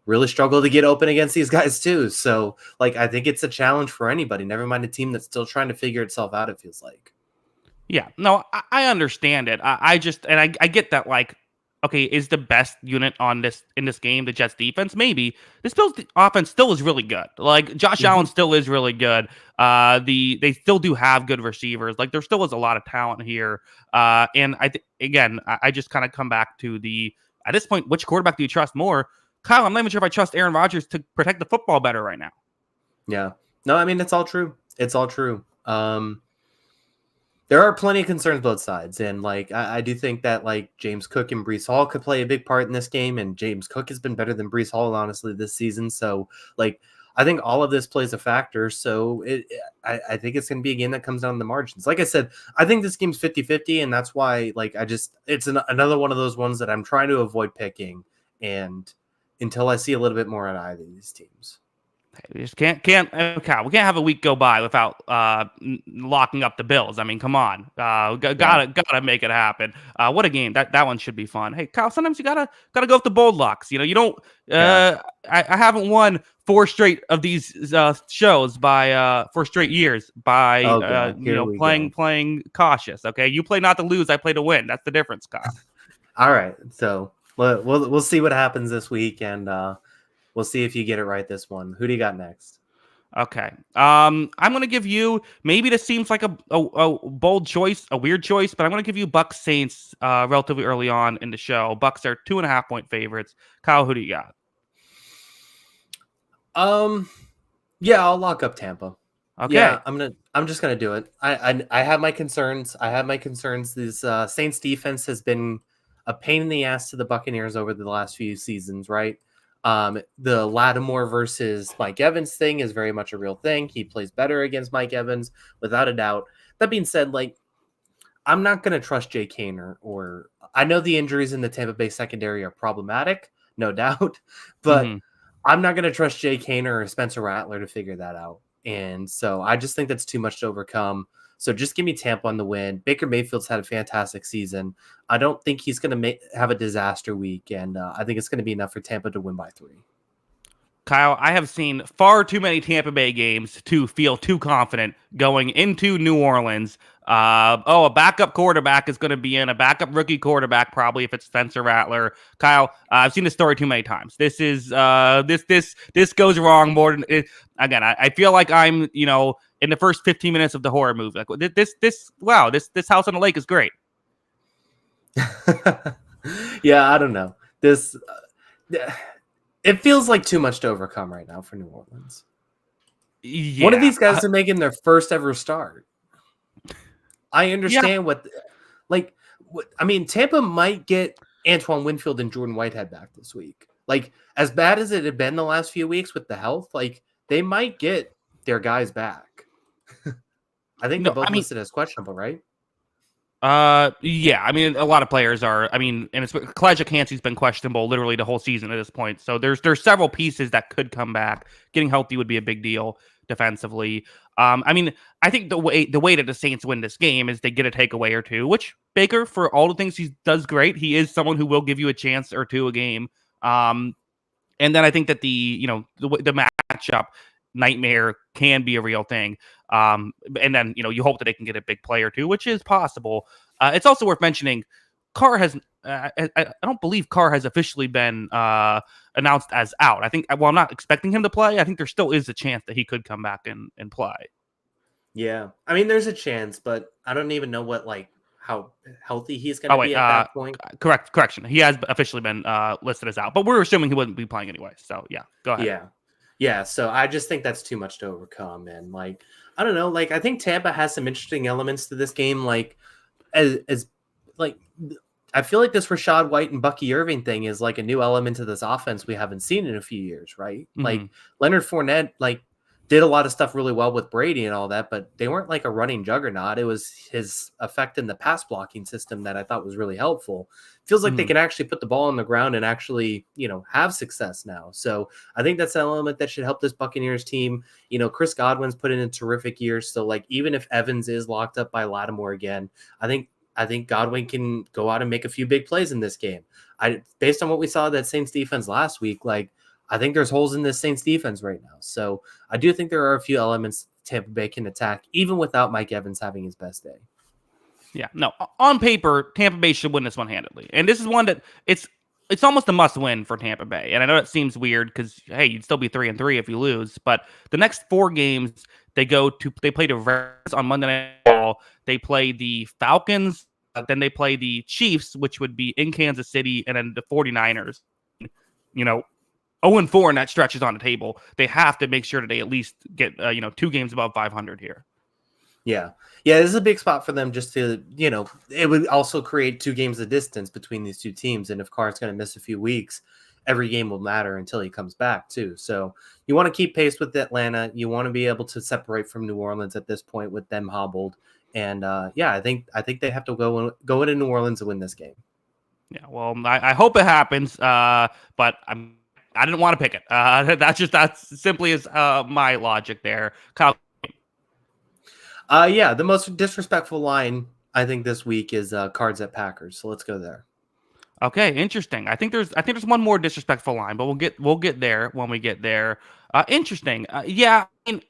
really struggle to get open against these guys too. So like I think it's a challenge for anybody, never mind a team that's still trying to figure itself out, it feels like. Yeah, no, I understand it. I just and I get that. Like, okay, is the best unit on this in this game the Jets defense? Maybe this Bills offense still is really good. Like Josh Allen still is really good. They still do have good receivers. Like there still is a lot of talent here. And I just kind of come back to at this point, which quarterback do you trust more? Kyle, I'm not even sure if I trust Aaron Rodgers to protect the football better right now. Yeah, no, I mean it's all true. It's all true. There are plenty of concerns both sides, and like I do think that like James Cook and Breece Hall could play a big part in this game, and James Cook has been better than Breece Hall honestly this season. So like I think all of this plays a factor. So I think it's going to be a game that comes down to the margins. Like I said, I think this game's 50-50, and that's why like it's another one of those ones that I'm trying to avoid picking, and until I see a little bit more on either of these teams. We just can't we can't have a week go by without locking up the Bills. I mean, come on, gotta make it happen. What a game! That one should be fun. Hey, Kyle, sometimes you gotta go with the bold locks. You don't. I haven't won 4 straight of these shows by 4 straight years by playing cautious. Okay, you play not to lose, I play to win. That's the difference, Kyle. All right, so we'll see what happens this week, and we'll see if you get it right this one. Who do you got next? Okay. I'm going to give you, maybe this seems like a bold choice, a weird choice, but I'm going to give you Bucs Saints relatively early on in the show. Bucs are 2.5-point favorites. Kyle, who do you got? Yeah, I'll lock up Tampa. Okay. Yeah, I'm just gonna do it. I have my concerns. This Saints defense has been a pain in the ass to the Buccaneers over the last few seasons, right? The Lattimore versus Mike Evans thing is very much a real thing. He plays better against Mike Evans, without a doubt. That being said, like, I'm not going to trust Jay Kaner, or I know the injuries in the Tampa Bay secondary are problematic, no doubt, but I'm not going to trust Jay Kaner or Spencer Rattler to figure that out. And so I just think that's too much to overcome. So just give me Tampa on the win. Baker Mayfield's had a fantastic season. I don't think he's going to have a disaster week, and I think it's going to be enough for Tampa to win by 3. Kyle, I have seen far too many Tampa Bay games to feel too confident going into New Orleans. A backup quarterback is going to be in, a backup rookie quarterback probably if it's Spencer Rattler. Kyle, I've seen this story too many times. This is this goes wrong more than it. Again, I feel like I'm in the first 15 minutes of the horror movie. Like this house on the lake is great. Yeah, I don't know. This it feels like too much to overcome right now for New Orleans. Yeah. One of these guys are making their first ever start. I understand Tampa might get Antoine Winfield and Jordan Whitehead back this week. Like, as bad as it had been the last few weeks with the health, like, they might get their guys back. I think they're both listed as questionable, right? Yeah. I mean, a lot of players are. I mean, and it's Kalijah Kancey's been questionable literally the whole season at this point. So there's several pieces that could come back. Getting healthy would be a big deal defensively. I mean, I think the way that the Saints win this game is they get a takeaway or two, which Baker, for all the things he does great, he is someone who will give you a chance or two a game. And then I think that the matchup nightmare can be a real thing. And then, you hope that they can get a big play or two, which is possible. It's also worth mentioning Carr has, I don't believe Carr has officially been announced as out. I think, well, I'm not expecting him to play. I think there still is a chance that he could come back and play. Yeah. I mean, there's a chance, but I don't even know how healthy he's going to be at that point. Correction. He has officially been listed as out, but we're assuming he wouldn't be playing anyway. So yeah, go ahead. Yeah. So I just think that's too much to overcome. And like, I don't know, like, I think Tampa has some interesting elements to this game. Like, as like, I feel like this Rashad White and Bucky Irving thing is like a new element to this offense we haven't seen in a few years, right? Like Leonard Fournette, like did a lot of stuff really well with Brady and all that, but they weren't like a running juggernaut. It was his effect in the pass blocking system that I thought was really helpful. Feels like they can actually put the ball on the ground and actually, have success now. So I think that's an element that should help this Buccaneers team. Chris Godwin's put in a terrific year. So like, even if Evans is locked up by Lattimore again, I think Godwin can go out and make a few big plays in this game. Based on what we saw of that Saints defense last week, like, I think there's holes in this Saints defense right now. So I do think there are a few elements Tampa Bay can attack, even without Mike Evans having his best day. Yeah, no, on paper, Tampa Bay should win this one handedly. And this is one that it's almost a must win for Tampa Bay. And I know it seems weird because, hey, you'd still be 3-3 if you lose. But the next 4 games, they play the Rams on Monday Night Football. They play the Falcons. Then they play the Chiefs, which would be in Kansas City, and then the 49ers. 0-4 and that stretch is on the table. They have to make sure that they at least get 2 games above 500 here. Yeah, this is a big spot for them. Just to it would also create 2 games of distance between these 2 teams. And if Carr's going to miss a few weeks, every game will matter until he comes back too. So you want to keep pace with Atlanta. You want to be able to separate from New Orleans at this point with them hobbled. And I think they have to go into New Orleans and win this game. Yeah, well, I hope it happens. But I didn't want to pick it. That's simply is my logic there. Kyle. The most disrespectful line I think this week is Cards at Packers. So let's go there. Okay, interesting. I think there's one more disrespectful line, but we'll get there when we get there. Interesting. I mean,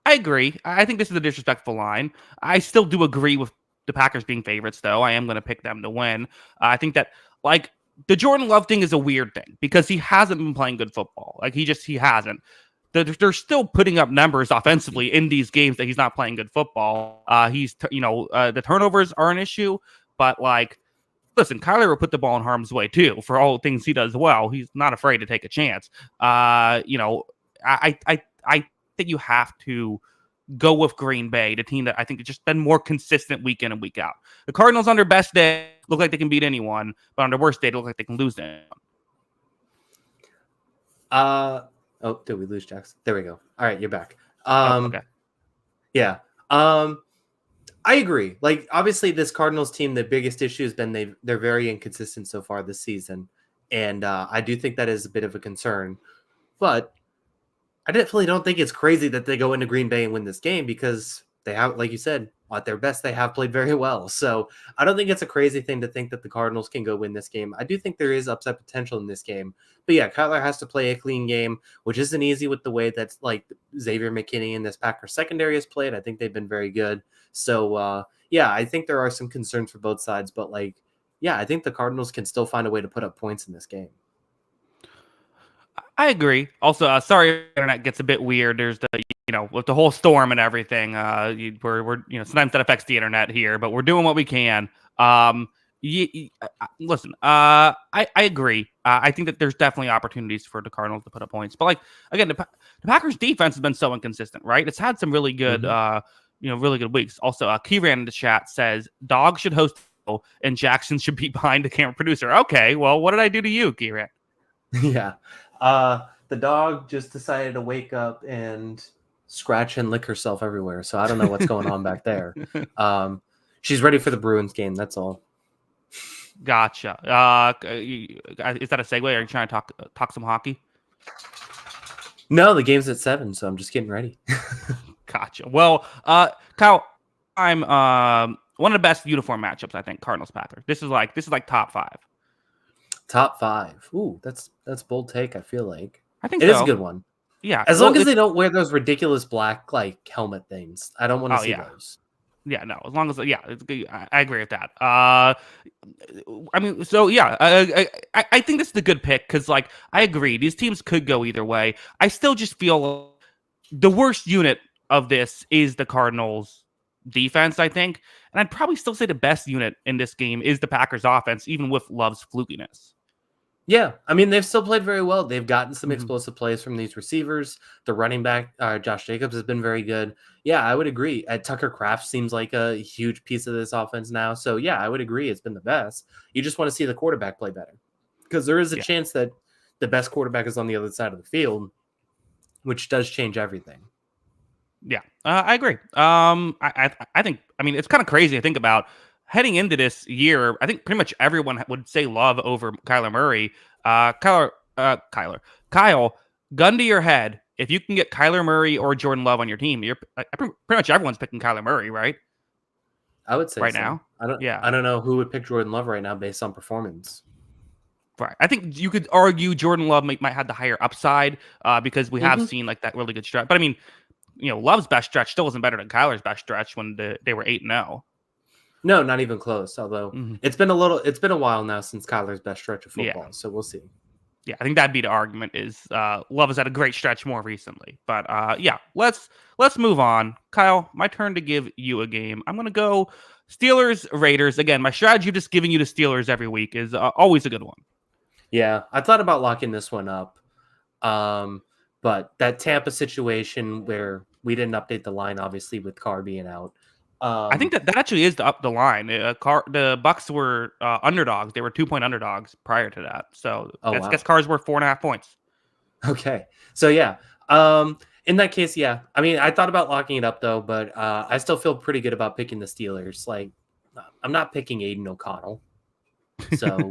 I agree. I think this is a disrespectful line. I still do agree with the Packers being favorites, though. I am going to pick them to win. I think that the Jordan Love thing is a weird thing because he hasn't been playing good football. Like he hasn't. They're still putting up numbers offensively in these games that he's not playing good football. The turnovers are an issue, but listen, Kyler will put the ball in harm's way too for all things he does well. He's not afraid to take a chance. I think you have to go with Green Bay, the team that I think has just been more consistent week in and week out. The Cardinals on their best day look like they can beat anyone, but on their worst day, they look like they can lose anyone. Oh, did we lose Jackson? There we go. All right, you're back. Okay. Yeah. I agree. Like, obviously, this Cardinals team, the biggest issue has been they're very inconsistent so far this season. And I do think that is a bit of a concern. But I definitely don't think it's crazy that they go into Green Bay and win this game because they have, like you said, at their best, they have played very well. So I don't think it's a crazy thing to think that the Cardinals can go win this game. I do think there is upside potential in this game. But yeah, Kyler has to play a clean game, which isn't easy with the way that's Xavier McKinney and this Packers secondary has played. I think they've been very good. So I think there are some concerns for both sides. But I think the Cardinals can still find a way to put up points in this game. I agree. Also, sorry, internet gets a bit weird. There's with the whole storm and everything. We're sometimes that affects the internet here, but we're doing what we can. Listen, I agree. I think that there's definitely opportunities for the Cardinals to put up points, but again, the Packers defense has been so inconsistent, right? It's had some really good, really good weeks. Also, Keyran in the chat says Dog should host and Jackson should be behind the camera producer. Okay, well, what did I do to you, Keyran? Yeah. The dog just decided to wake up and scratch and lick herself everywhere. So I don't know what's going on back there. She's ready for the Bruins game. That's all. Gotcha. Is that a segue? Are you trying to talk some hockey? No, the game's at 7, so I'm just getting ready. Gotcha. Well, Kyle, I'm one of the best uniform matchups, I think, Cardinals Packers. This is like top 5. Top 5. Ooh, that's bold take, I feel like. I think it is a good one. Yeah. As long as they don't wear those ridiculous black helmet things. I don't want to see those. Yeah, no. As long as I agree with that. I think this is a good pick because I agree. These teams could go either way. I still just feel the worst unit of this is the Cardinals defense, I think. And I'd probably still say the best unit in this game is the Packers offense, even with Love's flukiness. Yeah, I mean, they've still played very well. They've gotten some explosive plays from these receivers. The running back, Josh Jacobs, has been very good. Yeah, I would agree. Tucker Kraft seems like a huge piece of this offense now. So, yeah, I would agree. It's been the best. You just want to see the quarterback play better because there is a chance that the best quarterback is on the other side of the field, which does change everything. Yeah, I agree. I think, I mean, it's kind of crazy to think about heading into this year. I think pretty much everyone would say Love over Kyler Murray. Kyle, gun to your head. If you can get Kyler Murray or Jordan Love on your team, you're pretty much everyone's picking Kyler Murray, right? I would say Right so. now, yeah, I don't know who would pick Jordan Love right now based on performance. right. I think you could argue Jordan Love might have the higher upside because we have Hmm. seen like that really good stretch. But I mean, Love's best stretch still wasn't better than Kyler's best stretch when they were 8-0. No, not even close. Although Mhm. it's been a while now since Kyler's best stretch of Yeah. football, so we'll see. Yeah, I think that'd be the argument is Love has had a great stretch more recently. But yeah, let's move on. Kyle, my turn to give you a game. I'm gonna go Steelers Raiders. Again, my strategy of just giving you the Steelers every week is always a good one. Yeah, I thought about locking this one up. But that Tampa situation where we didn't update the line, obviously, with Carr being out. I think that actually is the line. The Bucks were underdogs. They were 2-point underdogs prior to that. So Oh, I wow. guess Carr's worth 4.5 points. Okay. So, yeah. In that case, yeah. I mean, I thought about locking it up, though, but I still feel pretty good about picking the Steelers. Like, I'm not picking Aiden O'Connell. So,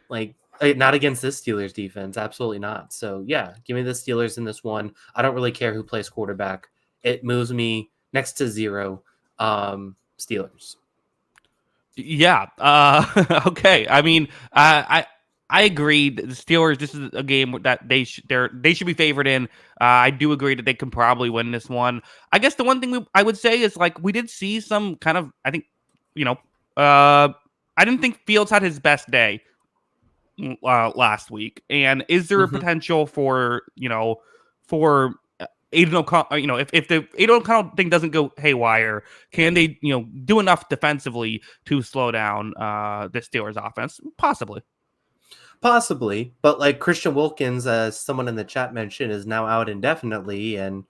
like, not against this Steelers defense. Absolutely not. So, yeah, give me the Steelers in this one. I don't really care who plays quarterback. It moves me next to 0. Steelers. Yeah. Okay. I mean, I agree. The Steelers. This is a game that they should be favored in. I do agree that they can probably win this one. I guess the one thing I would say is like we did see some kind of. I think, you know, I didn't think Fields had his best day last week. And is there a potential for Aiden O'Connell, if the Aiden O'Connell thing doesn't go haywire, can they, do enough defensively to slow down the Steelers offense? Possibly. But like Christian Wilkins, as someone in the chat mentioned, is now out indefinitely. And,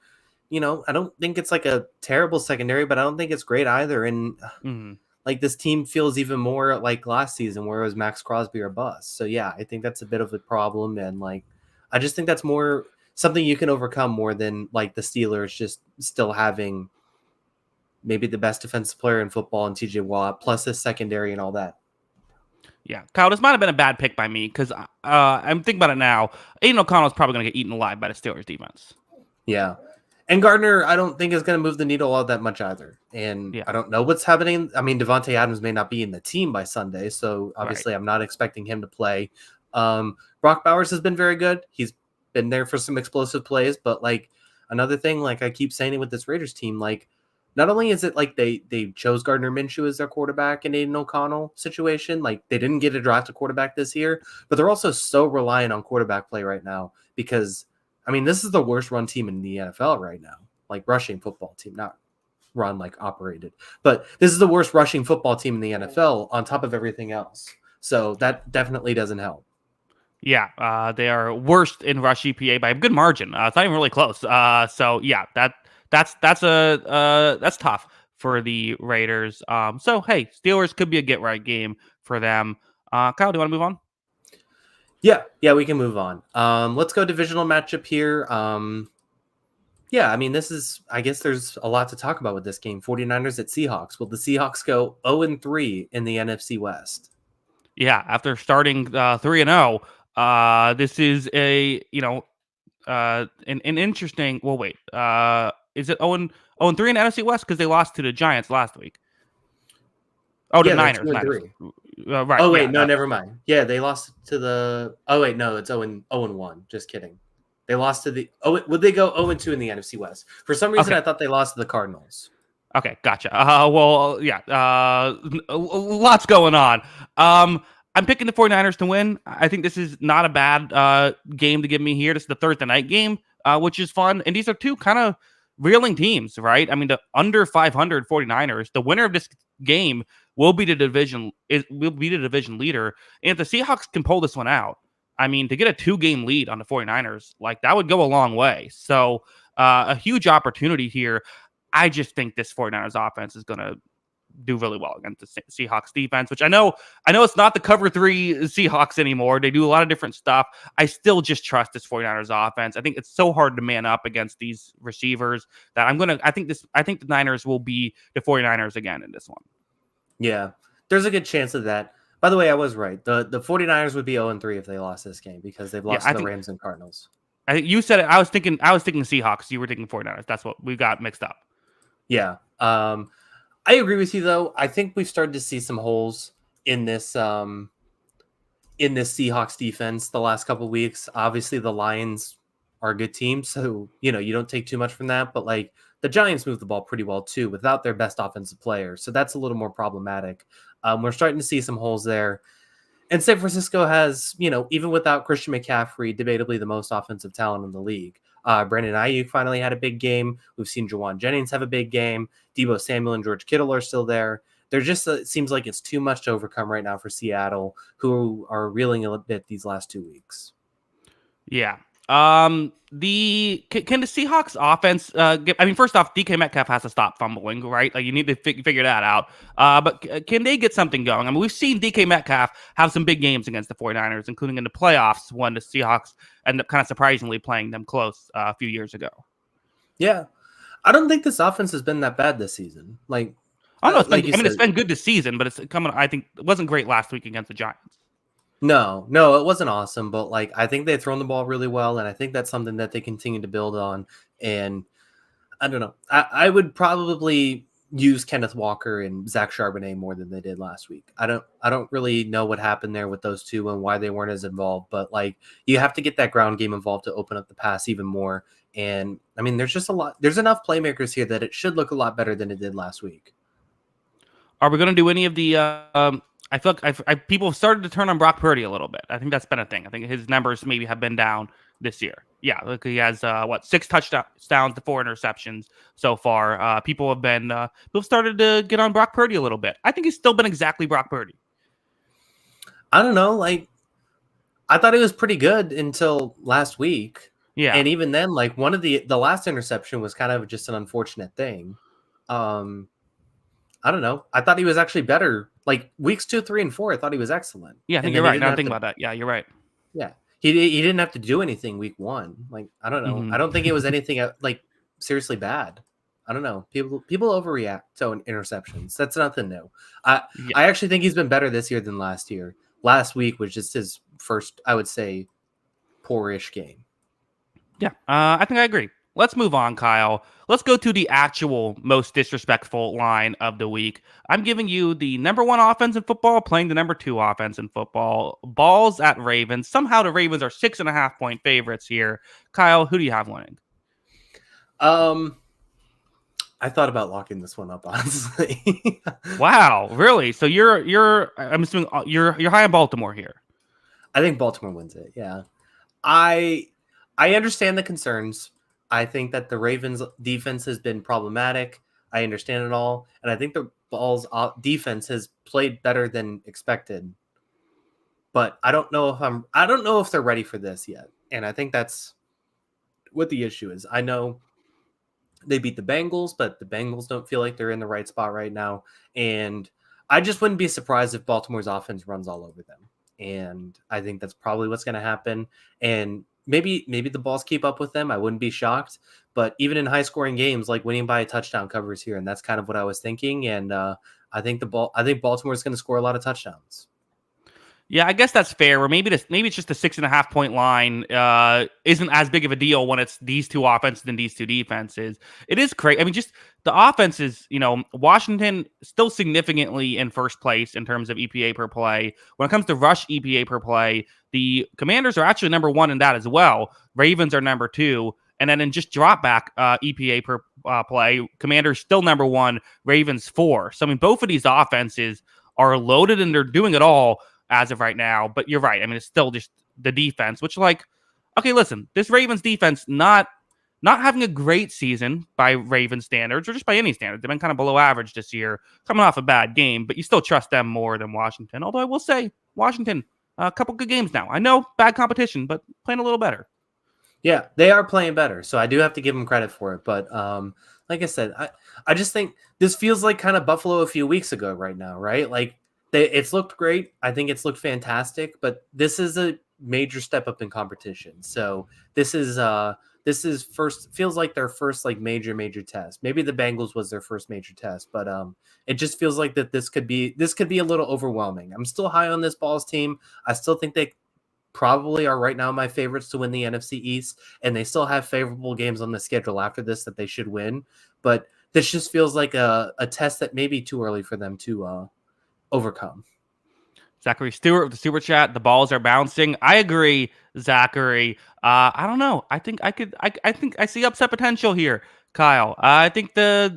I don't think it's like a terrible secondary, but I don't think it's great either. And like this team feels even more like last season where it was Max Crosby or bust. So, yeah, I think that's a bit of a problem. And like, I just think that's more something you can overcome more than like the Steelers just still having maybe the best defensive player in football and TJ Watt plus his secondary and all that. Yeah, Kyle, this might have been a bad pick by me because I'm thinking about it now. Aiden O'Connell is probably going to get eaten alive by the Steelers defense. Yeah. And Gardner, I don't think is going to move the needle all that much either. And I don't know what's happening. I mean, Devontae Adams may not be in the team by Sunday, so obviously I'm not expecting him to play. Brock Bowers has been very good. He's been there for some explosive plays, but like another thing, like I keep saying it with this Raiders team, like not only is it like they chose Gardner Minshew as their quarterback in Aiden O'Connell situation, like they didn't get a drafted quarterback this year, but they're also so reliant on quarterback play right now because, I mean, this is the worst run team in the NFL right now, like rushing football team, not run like operated, but this is the worst rushing football team in the NFL on top of everything else. So that definitely doesn't help. Yeah, they are worst in rush EPA by a good margin. It's not even really close. So yeah, that's tough for the Raiders. So hey, Steelers could be a get right game for them. Kyle, do you want to move on? Yeah, we can move on. Let's go divisional matchup here. Yeah, I mean, I guess there's a lot to talk about with this game. 49ers at Seahawks. Will the Seahawks go 0-3 in the NFC West? Yeah, after starting 3-0, this is a an interesting. Well, wait, is it 0-3 in the NFC West because they lost to the Giants last week? Oh, the Niners. 2-3. Right. Oh wait, no, never mind. Yeah, they lost to the. Oh wait, no, it's 0-1. Just kidding. They lost to the. Would they go 0-2 in the NFC West? For some reason, I thought they lost to the Cardinals. Okay, gotcha. Well, yeah, lots going on. I'm picking the 49ers to win. I think this is not a bad game to give me here. This is the Thursday night game, which is fun. And these are two kind of reeling teams, right? I mean, the under 500 49ers, the winner of this game will be the division leader. And if the Seahawks can pull this one out, I mean, to get a 2-game lead on the 49ers, like that would go a long way. So a huge opportunity here. I just think this 49ers offense is going to do really well against the Seahawks defense, which I know it's not the cover 3 Seahawks anymore. They do a lot of different stuff. I still just trust this 49ers offense. I think it's so hard to man up against these receivers that I think the Niners will be the 49ers again in this one. Yeah, there's a good chance of that. By the way, I was right. The 49ers would be 0-3 if they lost this game because they've lost to the Rams and Cardinals. I think you said it. I was thinking Seahawks. You were thinking 49ers. That's what we got mixed up. Yeah. I agree with you though. I think we've started to see some holes in this Seahawks defense the last couple of weeks. Obviously the Lions are a good team, so you don't take too much from that, but like the Giants move the ball pretty well too without their best offensive player. So that's a little more problematic. We're starting to see some holes there. And San Francisco has, even without Christian McCaffrey, debatably the most offensive talent in the league. Brandon Ayuk finally had a big game. We've seen Jawan Jennings have a big game. Deebo Samuel and George Kittle are still there. There just it seems like it's too much to overcome right now for Seattle, who are reeling a bit these last 2 weeks. Yeah. Can the Seahawks offense first off, DK Metcalf has to stop fumbling, right? Like you need to figure that out. But can they get something going? I mean, we've seen DK Metcalf have some big games against the 49ers, including in the playoffs when the Seahawks ended up kind of surprisingly playing them close a few years ago. Yeah. I don't think this offense has been that bad this season. Like, I don't know. It's been good this season, but it's coming. I think it wasn't great last week against the Giants. No, it wasn't awesome, but like I think they've thrown the ball really well, and I think that's something that they continue to build on. And I don't know, I would probably use Kenneth Walker and Zach Charbonnet more than they did last week. I don't really know what happened there with those two and why they weren't as involved, but like you have to get that ground game involved to open up the pass even more. And I mean, there's enough playmakers here that it should look a lot better than it did last week. Are we going to do any of the? I feel like people have started to turn on Brock Purdy a little bit. I think that's been a thing. I think his numbers maybe have been down this year. Yeah, look, he has 6 touchdowns to 4 interceptions so far. People have started to get on Brock Purdy a little bit. I think he's still been exactly Brock Purdy. I don't know. Like, I thought he was pretty good until last week. Yeah, and even then, like one of the last interception was kind of just an unfortunate thing. I don't know. I thought he was actually better. Like weeks 2, 3, and 4, I thought he was excellent. Yeah, I think you're right. Now think about that. Yeah, you're right. Yeah, he didn't have to do anything week 1. Like I don't know. I don't think it was anything like seriously bad. I don't know. People overreact to interceptions. That's nothing new. I actually think he's been better this year than last year. Last week was just his first, I would say, poorish game. Yeah, I think I agree. Let's move on, Kyle. Let's go to the actual most disrespectful line of the week. I'm giving you the number 1 offense in football playing the number 2 offense in football. Balls at Ravens. Somehow the Ravens are 6.5 point favorites here. Kyle, who do you have winning? I thought about locking this one up, honestly. Wow, really? So I'm assuming you're high on Baltimore here. I think Baltimore wins it. Yeah, I understand the concerns. I think that the Ravens defense has been problematic. I understand it all, and I think the Balls defense has played better than expected. But I don't know if they're ready for this yet, and I think that's what the issue is. I know they beat the Bengals, but the Bengals don't feel like they're in the right spot right now, and I just wouldn't be surprised if Baltimore's offense runs all over them. And I think that's probably what's going to happen. And maybe the Balls keep up with them. I wouldn't be shocked. But even in high-scoring games, like winning by a touchdown covers here, and that's kind of what I was thinking. And I think Baltimore is going to score a lot of touchdowns. Yeah, I guess that's fair. Or maybe it's just the 6.5 point line isn't as big of a deal when it's these 2 offenses and these 2 defenses. It is crazy. I mean, just the offenses. Washington still significantly in first place in terms of EPA per play. When it comes to rush EPA per play, the Commanders are actually number 1 in that as well. Ravens are number 2. And then in just drop back EPA per play, Commanders still number 1, Ravens 4. So I mean, both of these offenses are loaded and they're doing it all as of right now. But you're right. I mean, it's still just the defense, which okay, listen, this Ravens defense not having a great season by Ravens standards or just by any standards. They've been kind of below average this year, coming off a bad game, but you still trust them more than Washington. Although I will say Washington, a couple good games now. I know bad competition, but playing a little better. Yeah, they are playing better. So I do have to give them credit for it. But like I said, I just think this feels like kind of Buffalo a few weeks ago right now, right? Like it's looked great. I think it's looked fantastic, but this is a major step up in competition. So this is first feels like their first like major test. Maybe the Bengals was their first major test, but it just feels like that this could be a little overwhelming. I'm still high on this Balls team. I still think they probably are right now my favorites to win the NFC East, and they still have favorable games on the schedule after this that they should win. But this just feels like a test that may be too early for them to overcome. Zachary Stewart with the super chat. The balls are bouncing. I agree, Zachary. I don't know. I think I think I see upset potential here, Kyle. I think the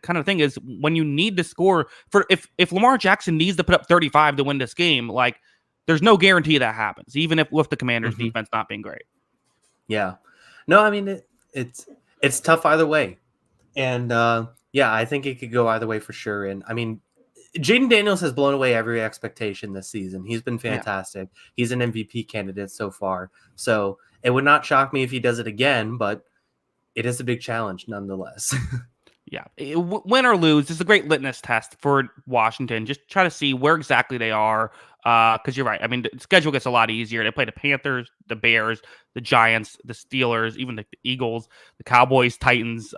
kind of thing is when you need to score for if Lamar Jackson needs to put up 35 to win this game, like there's no guarantee that happens, even if with the Commanders' defense not being great. Yeah, no, I mean it's tough either way, and yeah, I think it could go either way for sure. And I mean, Jaden Daniels has blown away every expectation this season. He's been fantastic. Yeah. He's an MVP candidate so far. So it would not shock me if he does it again, but it is a big challenge nonetheless. Yeah. Win or lose, it's a great litmus test for Washington. Just try to see where exactly they are. Because you're right. I mean, the schedule gets a lot easier. They play the Panthers, the Bears, the Giants, the Steelers, even the Eagles, the Cowboys, Titans,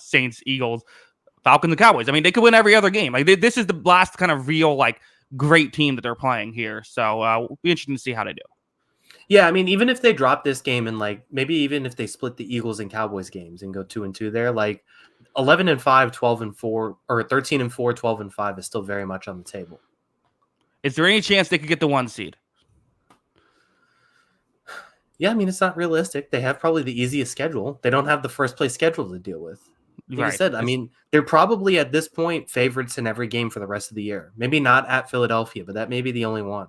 Saints, Eagles, Falcons and Cowboys. I mean, they could win every other game. Like this is the last kind of real like great team that they're playing here. So we'll be interesting to see how they do. Yeah, I mean, even if they drop this game and like maybe even if they split the Eagles and Cowboys games and go 2-2 there, like 11-5, 12-4, or 13-4, 12-5 is still very much on the table. Is there any chance they could get the 1 seed? Yeah, I mean, it's not realistic. They have probably the easiest schedule. They don't have the first place schedule to deal with. Like I said, I mean, they're probably at this point favorites in every game for the rest of the year. Maybe not at Philadelphia, but that may be the only one.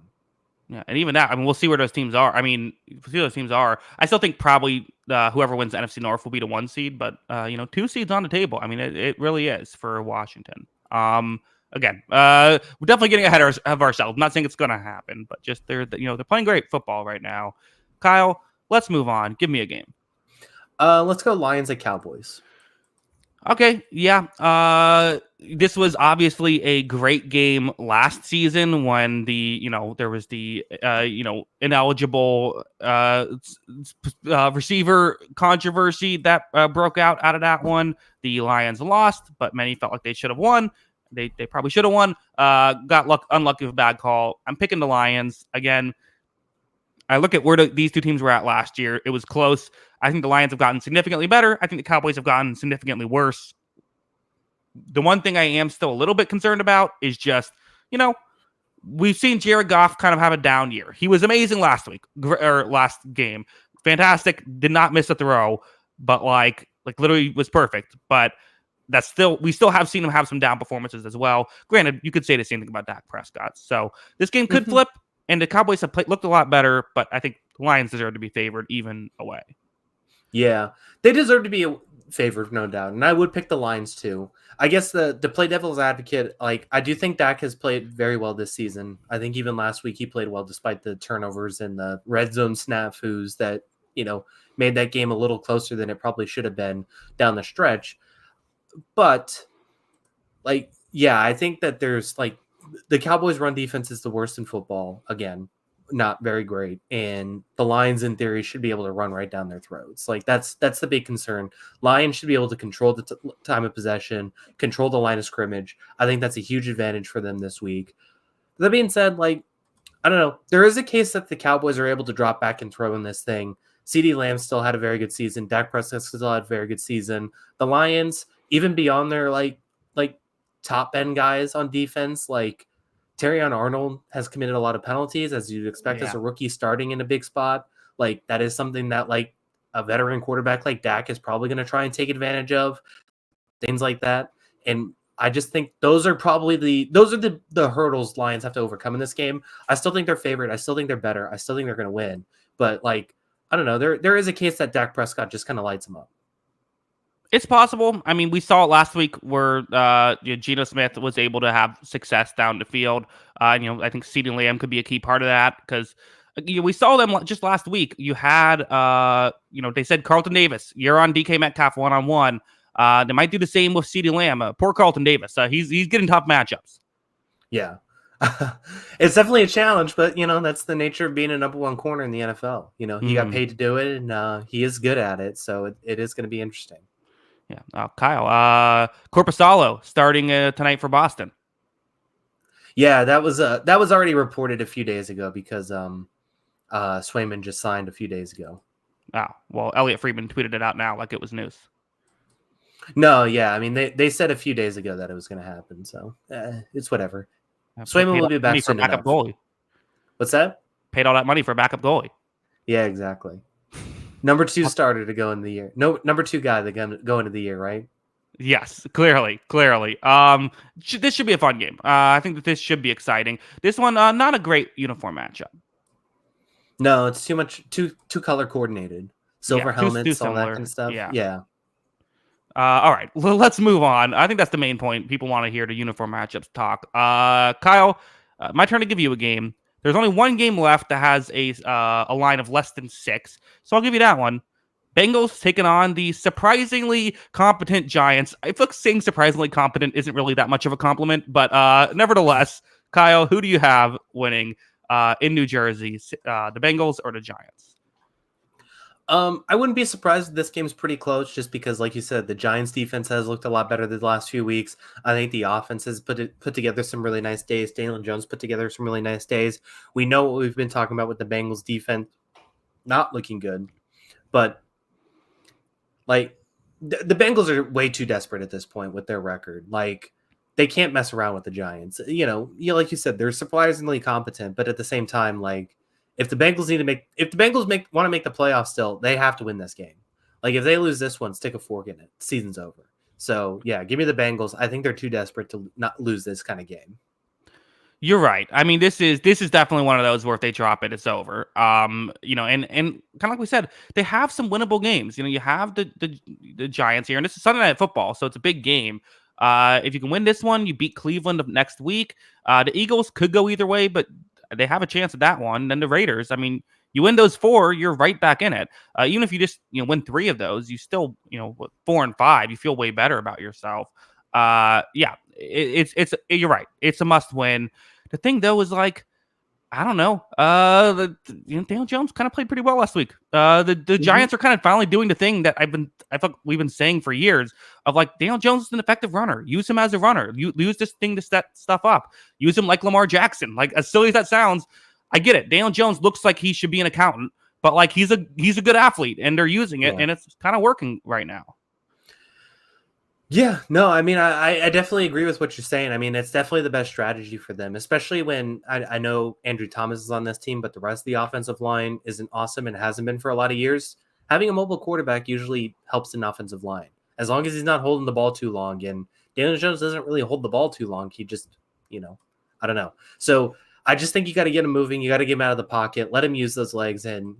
Yeah, and even that, I mean, we'll see where those teams are. I mean, we'll see where those teams are. I still think probably whoever wins the NFC North will be the 1 seed, but 2 seeds on the table. I mean, it really is for Washington. Again, we're definitely getting ahead of ourselves. I'm not saying it's going to happen, but just they're playing great football right now. Kyle, let's move on. Give me a game. Let's go Lions at Cowboys. Okay, yeah. This was obviously a great game last season when there was the ineligible receiver controversy that broke out of that one. The Lions lost, but many felt like they should have won. They probably should have won. Got unlucky with a bad call. I'm picking the Lions again. I look at where these two teams were at last year. It was close. I think the Lions have gotten significantly better. I think the Cowboys have gotten significantly worse. The one thing I am still a little bit concerned about is just, we've seen Jared Goff kind of have a down year. He was amazing last game. Fantastic. Did not miss a throw, but like literally was perfect. But we still have seen him have some down performances as well. Granted, you could say the same thing about Dak Prescott. So this game could flip. And the Cowboys have looked a lot better, but I think the Lions deserve to be favored even away. Yeah, they deserve to be favored, no doubt. And I would pick the Lions too. I guess the play devil's advocate, like I do think Dak has played very well this season. I think even last week he played well despite the turnovers and the red zone snafus that, made that game a little closer than it probably should have been down the stretch. But I think that there's the Cowboys' run defense is the worst in football. Again, not very great. And the Lions, in theory, should be able to run right down their throats. That's the big concern. Lions should be able to control the time of possession, control the line of scrimmage. I think that's a huge advantage for them this week. That being said, I don't know. There is a case that the Cowboys are able to drop back and throw in this thing. CeeDee Lamb still had a very good season. Dak Prescott still had a very good season. The Lions, even beyond their top end guys on defense, Terrion Arnold has committed a lot of penalties, as you'd expect as a rookie starting in a big spot. That is something that a veteran quarterback like Dak is probably going to try and take advantage of, things like that. And I just think those are probably the hurdles Lions have to overcome in this game. I still think they're favored. I still think they're better. I still think they're going to win. But I don't know. There is a case that Dak Prescott just kind of lights them up. It's possible. I mean, we saw it last week where Geno Smith was able to have success down the field. I think CeeDee Lamb could be a key part of that because, We saw them just last week. You had, they said Carlton Davis, you're on DK Metcalf one-on-one. They might do the same with CeeDee Lamb. Poor Carlton Davis. He's getting tough matchups. Yeah. It's definitely a challenge, but that's the nature of being a number one corner in the NFL. He got paid to do it, and he is good at it, so it is going to be interesting. Yeah, Kyle, Corpusalo starting tonight for Boston. Yeah, that was already reported a few days ago because Swayman just signed a few days ago. Oh, well, Elliot Friedman tweeted it out now like it was news. No, yeah, I mean they said a few days ago that it was going to happen, so it's whatever. Swayman will be back soon enough. Goalie. What's that? Paid all that money for a backup goalie. Yeah, exactly. Number 2 starter to go in the year. No, number 2 guy that go into the year, right? Yes, clearly. This should be a fun game. I think that this should be exciting. This one, not a great uniform matchup. No, it's too color coordinated. Silver helmets, all that kind of stuff. Yeah. All right, let's move on. I think that's the main point. People want to hear the uniform matchups talk. Kyle, my turn to give you a game. There's only one game left that has a line of less than 6, so I'll give you that one. Bengals taking on the surprisingly competent Giants. I feel like saying surprisingly competent isn't really that much of a compliment, but nevertheless, Kyle, who do you have winning in New Jersey, the Bengals or the Giants? I wouldn't be surprised if this game's pretty close just because, like you said, the Giants defense has looked a lot better the last few weeks. I think the offense has put together some really nice days. Daniel Jones put together some really nice days. We know what we've been talking about with the Bengals defense not looking good, but like the Bengals are way too desperate at this point with their record. Like they can't mess around with the Giants. Like you said, they're surprisingly competent, but at the same time, like if the Bengals want to make the playoffs still, they have to win this game. Like if they lose this one, stick a fork in it. Season's over. So yeah, give me the Bengals. I think they're too desperate to not lose this kind of game. You're right. I mean, this is definitely one of those where if they drop it, it's over. And kind of like we said, they have some winnable games. You have the Giants here, and this is Sunday Night Football, so it's a big game. If you can win this one, you beat Cleveland next week. The Eagles could go either way, but they have a chance at that one. Then the Raiders, I mean, you win those 4, you're right back in it. Even if you just win 3 of those, you still 4 and 5, you feel way better about yourself. It's you're right. It's a must win. The thing though is like, I don't know. Daniel Jones kind of played pretty well last week. The Giants are kind of finally doing the thing that I thought we've been saying for years of like Daniel Jones is an effective runner. Use him as a runner. You use this thing to set stuff up. Use him like Lamar Jackson. Like as silly as that sounds, I get it. Daniel Jones looks like he should be an accountant, but like he's a good athlete, and they're using it, and it's kind of working right now. Yeah, no, I mean, I definitely agree with what you're saying. I mean, it's definitely the best strategy for them, especially when I know Andrew Thomas is on this team, but the rest of the offensive line isn't awesome and hasn't been for a lot of years. Having a mobile quarterback usually helps an offensive line, as long as he's not holding the ball too long. And Daniel Jones doesn't really hold the ball too long. He just, I don't know. So I just think you got to get him moving. You got to get him out of the pocket, let him use those legs. And,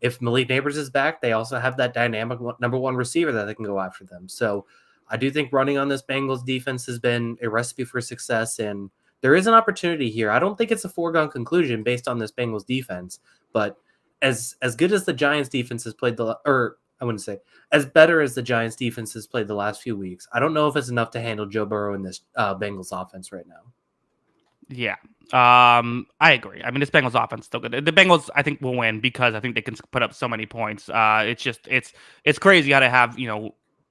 if Malik Neighbors is back, they also have that dynamic number 1 receiver that they can go after them. So I do think running on this Bengals defense has been a recipe for success, and there is an opportunity here. I don't think it's a foregone conclusion based on this Bengals defense, but as good as the Giants defense has played as better as the Giants defense has played the last few weeks, I don't know if it's enough to handle Joe Burrow in this Bengals offense right now. Yeah. I agree. I mean, this Bengals offense is still good. The Bengals, I think, will win because I think they can put up so many points. It's crazy how to have,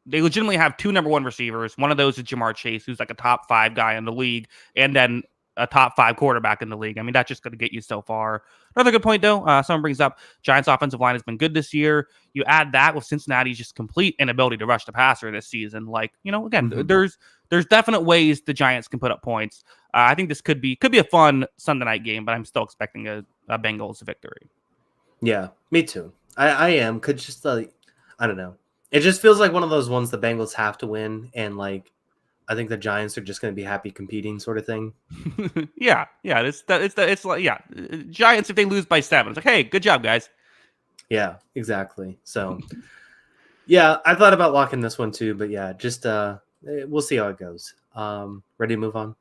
they legitimately have 2 number 1 receivers. One of those is Jamar Chase, who's like a top 5 guy in the league, and then a top 5 quarterback in the league. I mean, that's just going to get you so far. Another good point, though, someone brings up Giants' offensive line has been good this year. You add that with Cincinnati's just complete inability to rush the passer this season. Like, again, there's definite ways the Giants can put up points. I think this could be a fun Sunday night game, but I'm still expecting a Bengals victory. Yeah, me too. I am. Could just I don't know. It just feels like one of those ones the Bengals have to win, and like I think the Giants are just going to be happy competing, sort of thing. Yeah. It's like Giants if they lose by 7, it's like, hey, good job, guys. Yeah, exactly. So, yeah, I thought about locking this one too, but yeah, just we'll see how it goes. Ready to move on?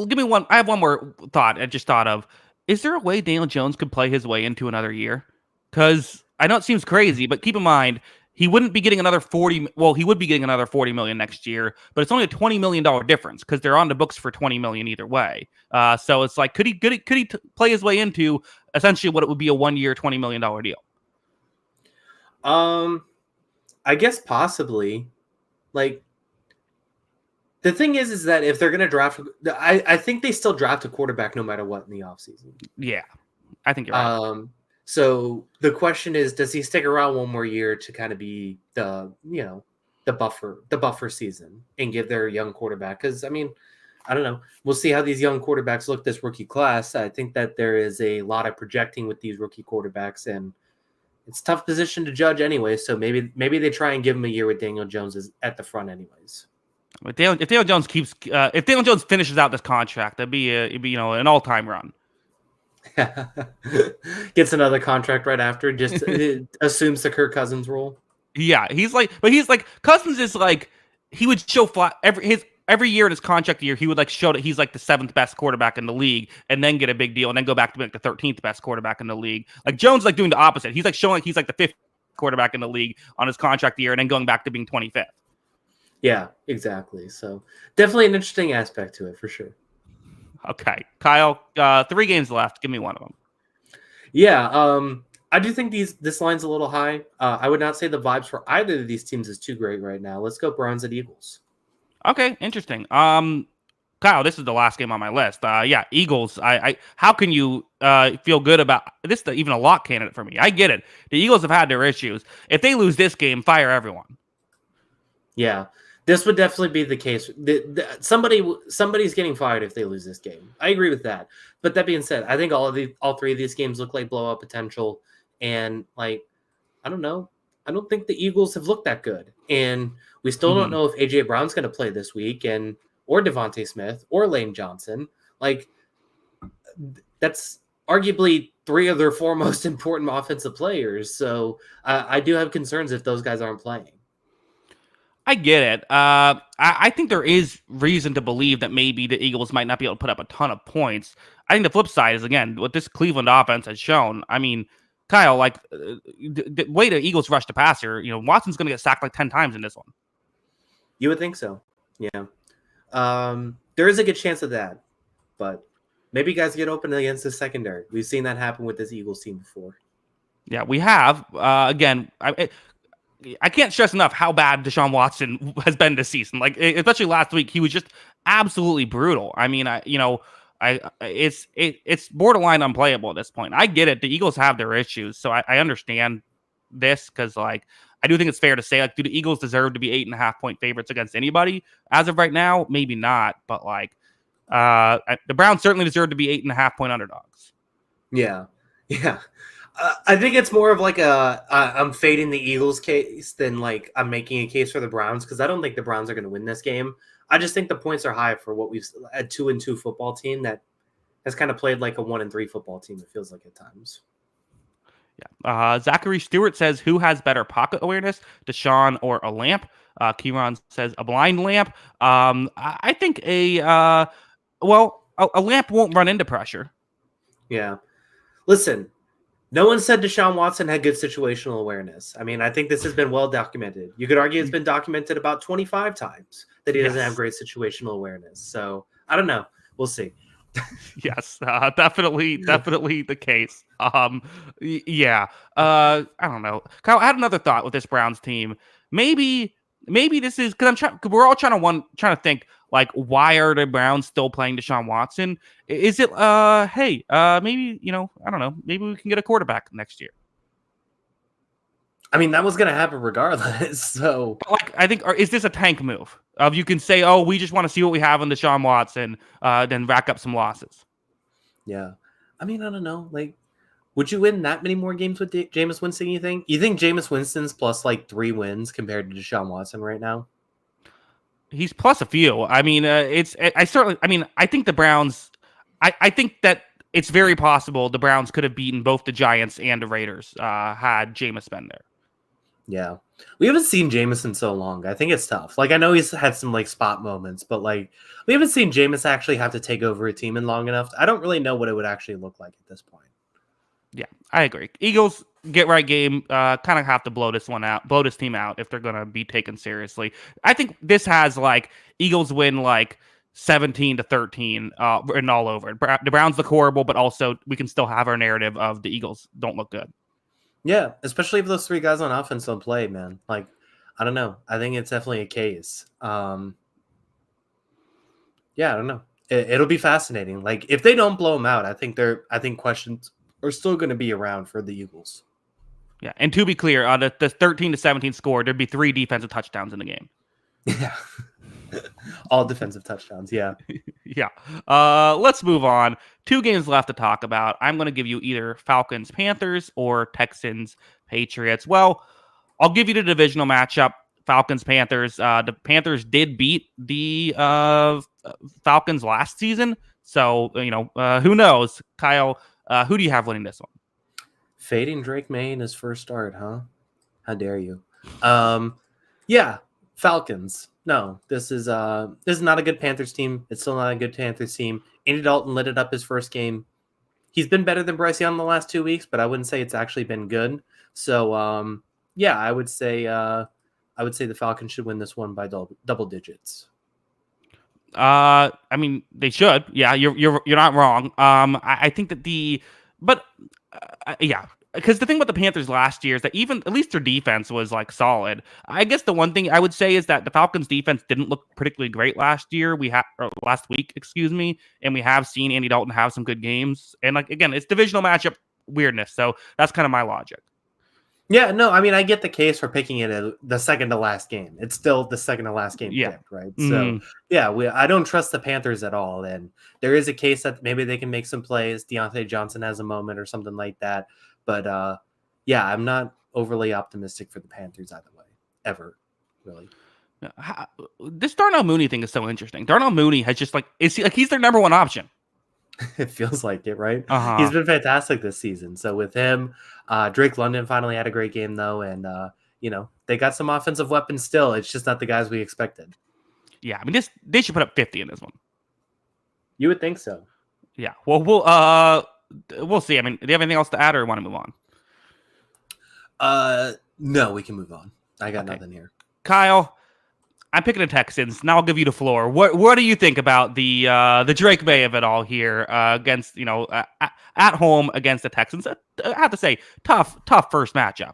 Give me one. I have one more thought I just thought of. Is there a way Daniel Jones could play his way into another year? Because I know it seems crazy, but keep in mind he wouldn't be getting another 40. Well, he would be getting another 40 million next year, but it's only a $20 million difference because they're on the books for 20 million either way. So it's like, could he play his way into essentially what it would be a 1 year, $20 million deal? I guess possibly. Like, the thing is that if they're going to draft, I think they still draft a quarterback no matter what in the offseason. Yeah, I think you're right. So the question is, does he stick around one more year to kind of be the buffer season and give their young quarterback? Because I mean, I don't know. We'll see how these young quarterbacks look this rookie class. I think that there is a lot of projecting with these rookie quarterbacks, and it's a tough position to judge anyway. So maybe they try and give him a year with Daniel Jones at the front anyways. If Daniel Jones finishes out this contract, it'd be an all-time run. Gets another contract right after, just assumes the Kirk Cousins role. Yeah, he's like Cousins is like, he would show flat every year in his contract year, he would like show that he's like the 7th best quarterback in the league, and then get a big deal, and then go back to being like the 13th best quarterback in the league. Like Jones like doing the opposite. He's like showing like he's like the 5th quarterback in the league on his contract year, and then going back to being 25th. Yeah, exactly. So definitely an interesting aspect to it for sure. Okay, Kyle, 3 games left. Give me one of them. Yeah, I do think this line's a little high. I would not say the vibes for either of these teams is too great right now. Let's go Browns at Eagles. Okay, interesting. Kyle, this is the last game on my list. Yeah, Eagles. How can you feel good about this? Even a lock candidate for me. I get it. The Eagles have had their issues. If they lose this game, fire everyone. Yeah. This would definitely be the case. Somebody's getting fired if they lose this game. I agree with that. But that being said, I think all 3 of these games look like blowout potential. And like, I don't know. I don't think the Eagles have looked that good. And we still don't know if AJ Brown's going to play this week, or Devontae Smith or Lane Johnson. Like, that's arguably 3 of their 4 most important offensive players. So I do have concerns if those guys aren't playing. I get it. I think there is reason to believe that maybe the Eagles might not be able to put up a ton of points. I think the flip side is, again, what this Cleveland offense has shown. I mean, Kyle, like the way the Eagles rush the passer, Watson's going to get sacked like 10 times in this one. You would think so. Yeah. There is a good chance of that, but maybe guys get open against the secondary. We've seen that happen with this Eagles team before. Yeah, we have. Again, I can't stress enough how bad Deshaun Watson has been this season. Like, especially last week, he was just absolutely brutal. I mean, it's borderline unplayable at this point. I get it. The Eagles have their issues, so I understand this, because like, I do think it's fair to say, like, do the Eagles deserve to be 8.5-point favorites against anybody as of right now? Maybe not, but like, the Browns certainly deserve to be 8.5-point underdogs. Yeah. I think it's more of like I'm fading the Eagles case than like I'm making a case for the Browns, because I don't think the Browns are going to win this game. I just think the points are high for what we've a 2-2 football team that has kind of played like a 1-3 football team. It feels like at times. Yeah. Zachary Stewart says, who has better pocket awareness, Deshaun or a lamp? Kieran says a blind lamp. I think a lamp won't run into pressure. Yeah. Listen, no one said Deshaun Watson had good situational awareness. I mean, I think this has been well documented. You could argue it's been documented about 25 times that he doesn't have great situational awareness. So I don't know. We'll see. Yes, definitely the case. Yeah. I don't know. Kyle, I had another thought with this Browns team. Maybe this is because we're all trying to think, like, why are the Browns still playing Deshaun Watson? Is it maybe, I don't know, maybe we can get a quarterback next year. I mean, that was going to happen regardless. So, but like, I think, is this a tank move? You can say, oh, we just want to see what we have in Deshaun Watson, then rack up some losses. Yeah. I mean, I don't know. Like, would you win that many more games with Jameis Winston, you think? You think Jameis Winston's plus like 3 wins compared to Deshaun Watson right now? He's plus a few. I mean, I think the Browns, I think that it's very possible the Browns could have beaten both the Giants and the Raiders had Jameis been there. Yeah. We haven't seen Jameis in so long. I think it's tough. Like, I know he's had some like spot moments, but like we haven't seen Jameis actually have to take over a team in long enough. I don't really know what it would actually look like at this point. Yeah, I agree. Eagles get right game. Kind of have to blow this team out if they're gonna be taken seriously. I think this has like Eagles win like 17-13, written all over it. The Browns look horrible, but also we can still have our narrative of the Eagles don't look good. Yeah, especially if those three guys on offense don't play, man. Like, I don't know. I think it's definitely a case. Yeah, I don't know. It'll be fascinating. Like, if they don't blow them out, I think questions are still going to be around for the Eagles. Yeah, and to be clear, on the 13-17 score, there'd be 3 defensive touchdowns in the game. Yeah. All defensive touchdowns, yeah. Yeah. Let's move on. 2 games left to talk about. I'm going to give you either Falcons Panthers or Texans Patriots. Well, I'll give you the divisional matchup. Falcons Panthers. The Panthers did beat the Falcons last season, so who knows? Kyle, who do you have winning this one? Fading Drake May in his first start, huh? How dare you? Yeah, Falcons. No, this is not a good Panthers team. It's still not a good Panthers team. Andy Dalton lit it up his first game. He's been better than Bryce Young the last 2 weeks, but I wouldn't say it's actually been good. So yeah, I would say the Falcons should win this one by double digits. I mean, they should. Yeah, you're not wrong. I think that yeah, because the thing about the Panthers last year is that even at least their defense was like solid. I guess the one thing I would say is that the Falcons defense didn't look particularly great last week, excuse me, and we have seen Andy Dalton have some good games. And like again, it's divisional matchup weirdness, so that's kind of my logic. Yeah, no, I mean, I get the case for picking it at the second to last game. It's still the second to last game picked, right? So, yeah, I don't trust the Panthers at all. And there is a case that maybe they can make some plays. Deontay Johnson has a moment or something like that. But, yeah, I'm not overly optimistic for the Panthers either way, ever, really. This Darnell Mooney thing is so interesting. Darnell Mooney has just he's their number one option. It feels like it, right? Uh-huh. He's been fantastic this season. So with him, Drake London finally had a great game though, and they got some offensive weapons still. It's just not the guys we expected. Yeah, I mean they should put up 50 in this one. You would think so. Yeah. Well, we'll see. I mean, do you have anything else to add, or want to move on? No, we can move on. I got nothing here. Kyle, I'm picking the Texans. Now I'll give you the floor. What do you think about the Drake May of it all here against at home against the Texans? I have to say, tough first matchup.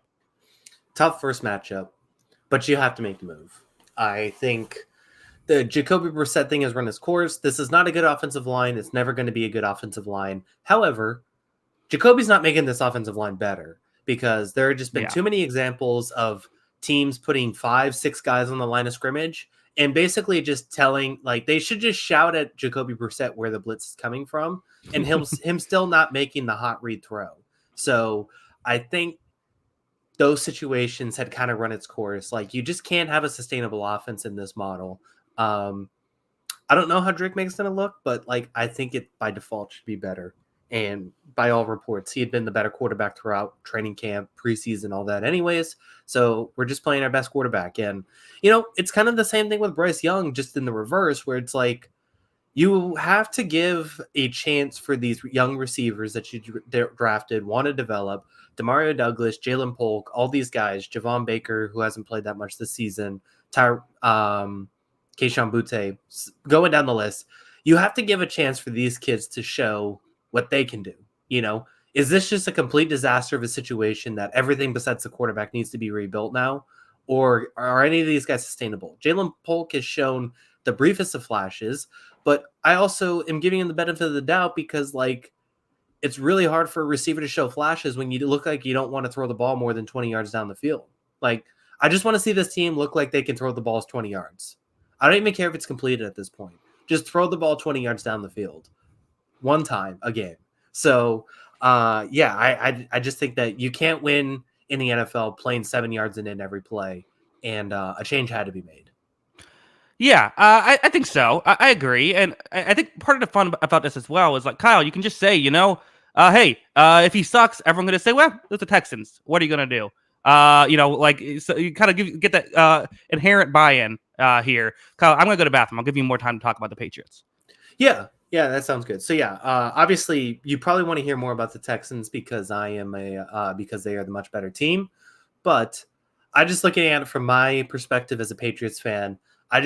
Tough first matchup, but you have to make the move. I think the Jacoby Brissett thing has run its course. This is not a good offensive line. It's never going to be a good offensive line. However, Jacoby's not making this offensive line better because there have just been too many examples of teams putting 5-6 guys on the line of scrimmage and basically just telling, like, they should just shout at Jacoby Brissett where the blitz is coming from and him still not making the hot read throw. So I think those situations had kind of run its course. Like, you just can't have a sustainable offense in this model. I don't know how Drake May's going to look, but like, I think it by default should be better. And by all reports, he had been the better quarterback throughout training camp, preseason, all that anyways. So we're just playing our best quarterback. And, it's kind of the same thing with Bryce Young, just in the reverse, where it's like you have to give a chance for these young receivers that you drafted, want to develop. Demario Douglas, Jalen Polk, all these guys, Javon Baker, who hasn't played that much this season, Kayshon Boutte, going down the list. You have to give a chance for these kids to show what they can do. Is this just a complete disaster of a situation that everything besides the quarterback needs to be rebuilt now? Or are any of these guys sustainable? Jalen Polk has shown the briefest of flashes, but I also am giving him the benefit of the doubt because, like, it's really hard for a receiver to show flashes when you look like you don't want to throw the ball more than 20 yards down the field. Like, I just want to see this team look like they can throw the balls 20 yards. I don't even care if it's completed at this point. Just throw the ball 20 yards down the field. One time a game. So, I just think that you can't win in the NFL playing 7 yards in every play, and a change had to be made. Yeah, I think so. I agree, and I think part of the fun about this as well is like, Kyle, you can just say, hey, if he sucks, everyone's gonna say, well, it's the Texans. What are you gonna do? So you kind of get that inherent buy-in here. Kyle, I'm gonna go to the bathroom. I'll give you more time to talk about the Patriots. Yeah, yeah, that sounds good. So yeah, obviously you probably want to hear more about the Texans because because they are the much better team. But I just looking at it from my perspective as a Patriots fan, I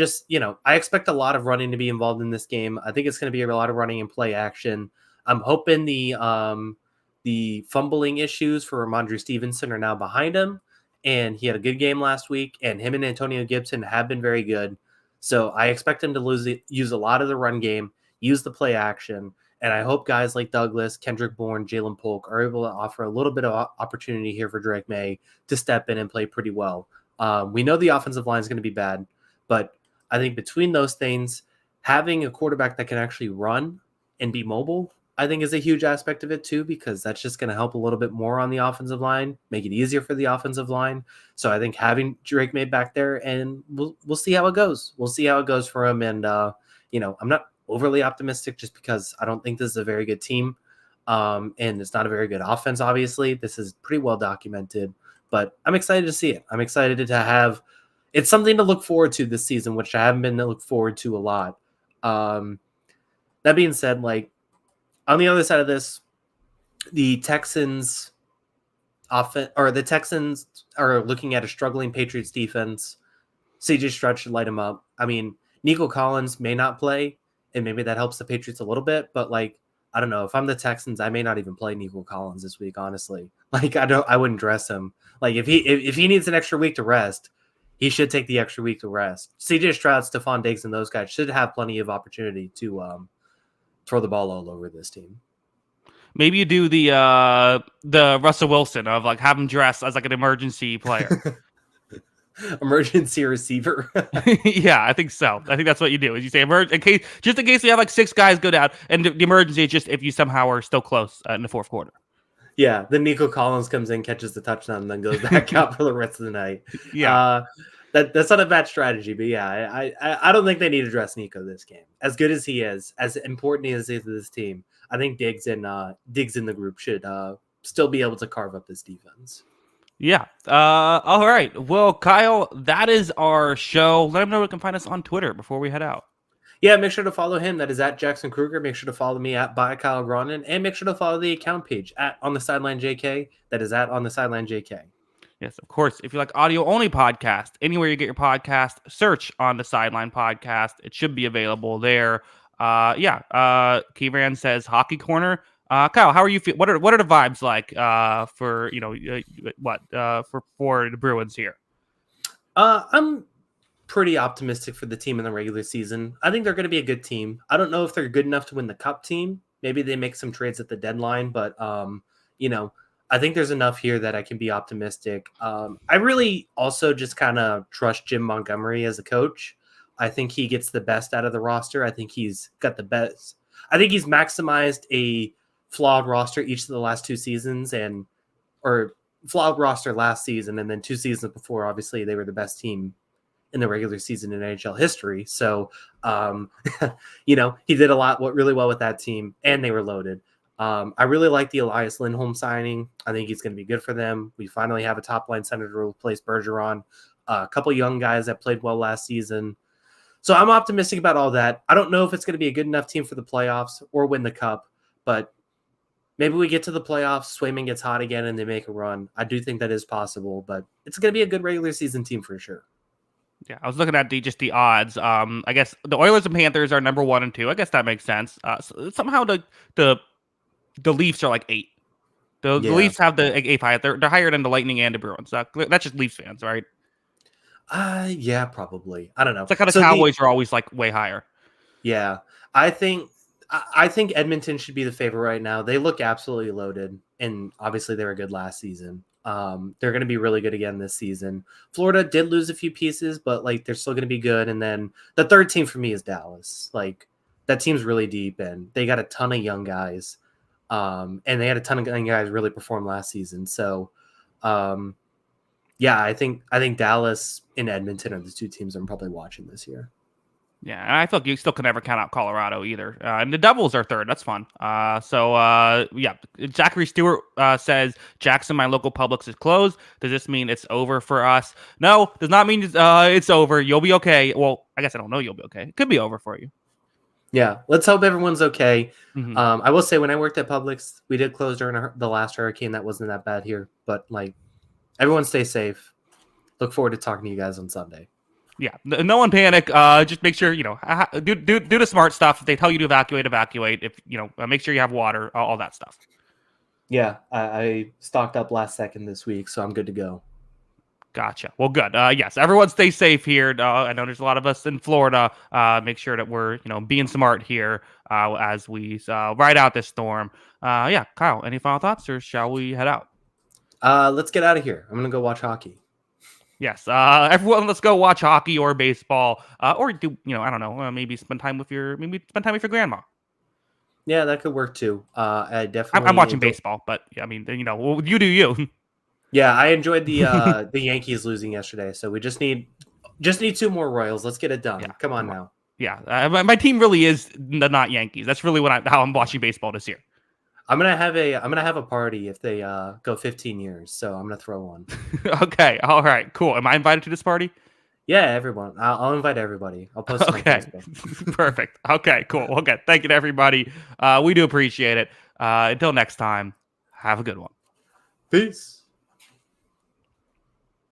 expect a lot of running to be involved in this game. I think it's going to be a lot of running and play action. I'm hoping the fumbling issues for Ramondre Stevenson are now behind him, and he had a good game last week, and him and Antonio Gibson have been very good. So I expect him to use a lot of the run game, use the play action, and I hope guys like Douglas, Kendrick Bourne, Jalen Polk are able to offer a little bit of opportunity here for Drake May to step in and play pretty well. We know the offensive line is going to be bad, but I think between those things, having a quarterback that can actually run and be mobile, I think is a huge aspect of it too, because that's just going to help a little bit more on the offensive line, make it easier for the offensive line. So I think having Drake May back there, and we'll see how it goes. We'll see how it goes for him. And I'm not overly optimistic just because I don't think this is a very good team. And it's not a very good offense, obviously. This is pretty well documented, but I'm excited to see it. I'm excited to have it's something to look forward to this season, which I haven't been to look forward to a lot. That being said, like on the other side of this, the Texans the Texans are looking at a struggling Patriots defense. CJ Stroud should light them up. I mean, Nico Collins may not play, and maybe that helps the Patriots a little bit, but like, I don't know. If I'm the Texans, I may not even play Nico Collins this week, honestly. Like, I wouldn't dress him. Like, if he needs an extra week to rest, he should take the extra week to rest. CJ Stroud, Stephon Diggs, and those guys should have plenty of opportunity to throw the ball all over this team. Maybe you do the Russell Wilson of like have him dressed as like an emergency player. Emergency receiver. Yeah, I think so. I think that's what you do. Is you say in case we have like 6 guys go down, and the emergency is just if you somehow are still close in the fourth quarter. Yeah, then Nico Collins comes in, catches the touchdown, and then goes back out for the rest of the night. Yeah, that's not a bad strategy, but yeah, I don't think they need to dress Nico this game. As good as he is, as important as he is to this team, I think Diggs in the group should still be able to carve up this defense. Yeah. All right. Well, Kyle, that is our show. Let them know where you can find us on Twitter before we head out. Yeah, make sure to follow him. That is at Jackson Kruger. Make sure to follow me at by Kyle Gronin, and make sure to follow the account page at On the Sideline JK. That is at On the Sideline JK. Yes, of course. If you like audio only podcast, anywhere you get your podcast, search On the Sideline Podcast. It should be available there. Kieran says Hockey Corner. Kyle, how are you feel? What are the vibes like for for the Bruins here? I'm pretty optimistic for the team in the regular season. I think they're going to be a good team. I don't know if they're good enough to win the cup team. Maybe they make some trades at the deadline, but I think there's enough here that I can be optimistic. I really also just kind of trust Jim Montgomery as a coach. I think he gets the best out of the roster. I think he's got the best. I think he's maximized a flawed roster each of the last 2 seasons or flawed roster last season. And then 2 seasons before, obviously they were the best team in the regular season in NHL history. So, he did really well with that team, and they were loaded. I really like the Elias Lindholm signing. I think he's going to be good for them. We finally have a top line center to replace Bergeron, a couple young guys that played well last season. So I'm optimistic about all that. I don't know if it's going to be a good enough team for the playoffs or win the cup, but maybe we get to the playoffs, Swayman gets hot again, and they make a run. I do think that is possible, but it's going to be a good regular season team for sure. Yeah, I was looking at the odds. I guess the Oilers and Panthers are number 1 and 2. I guess that makes sense. Somehow the Leafs are like 8. The Leafs have the 8 high. They're higher than the Lightning and the Bruins. That's just Leafs fans, right? Yeah, probably. I don't know. It's like how the Cowboys are always like way higher. Yeah, I think Edmonton should be the favorite right now. They look absolutely loaded, and obviously they were good last season. They're going to be really good again this season. Florida did lose a few pieces, but like they're still going to be good. And then the third team for me is Dallas. Like that team's really deep, and they got a ton of young guys. And they had a ton of young guys really perform last season. So, I think Dallas and Edmonton are the 2 teams I'm probably watching this year. Yeah, and I feel like you still can never count out Colorado either. And the Devils are third. That's fun. Yeah, Zachary Stewart says Jackson, my local Publix is closed. Does this mean it's over for us? No, does not mean it's over. You'll be okay. Well, I guess I don't know. You'll be okay. It could be over for you. Yeah, let's hope everyone's okay. Mm-hmm. I will say when I worked at Publix, we did close during the last hurricane. That wasn't that bad here, but like everyone stay safe. Look forward to talking to you guys on Sunday. Yeah, no one panic. Just make sure do the smart stuff. If they tell you to evacuate, evacuate. If make sure you have water, all that stuff. Yeah, I stocked up last second this week, so I'm good to go. Gotcha. Well, good. Yes, everyone stay safe here. I know there's a lot of us in Florida. Make sure that we're being smart here as we ride out this storm. Yeah, Kyle, any final thoughts, or shall we head out? Let's get out of here. I'm gonna go watch hockey. Yes, everyone, let's go watch hockey or baseball, or do I don't know, maybe spend time with your grandma. Yeah, that could work too. I definitely. I'm watching baseball, but yeah, I mean, you do you. Yeah, I enjoyed the Yankees losing yesterday, so we just need 2 more Royals. Let's get it done. Yeah, Come on now. Yeah, my team really is not Yankees. That's really how I'm watching baseball this year. I'm gonna have a party if they go 15 years. So I'm gonna throw one. Okay, all right, cool. Am I invited to this party? Yeah, everyone. I'll invite everybody. I'll post it on Facebook. Perfect. Okay, cool. Okay, thank you to everybody. We do appreciate it. Until next time, have a good one. Peace.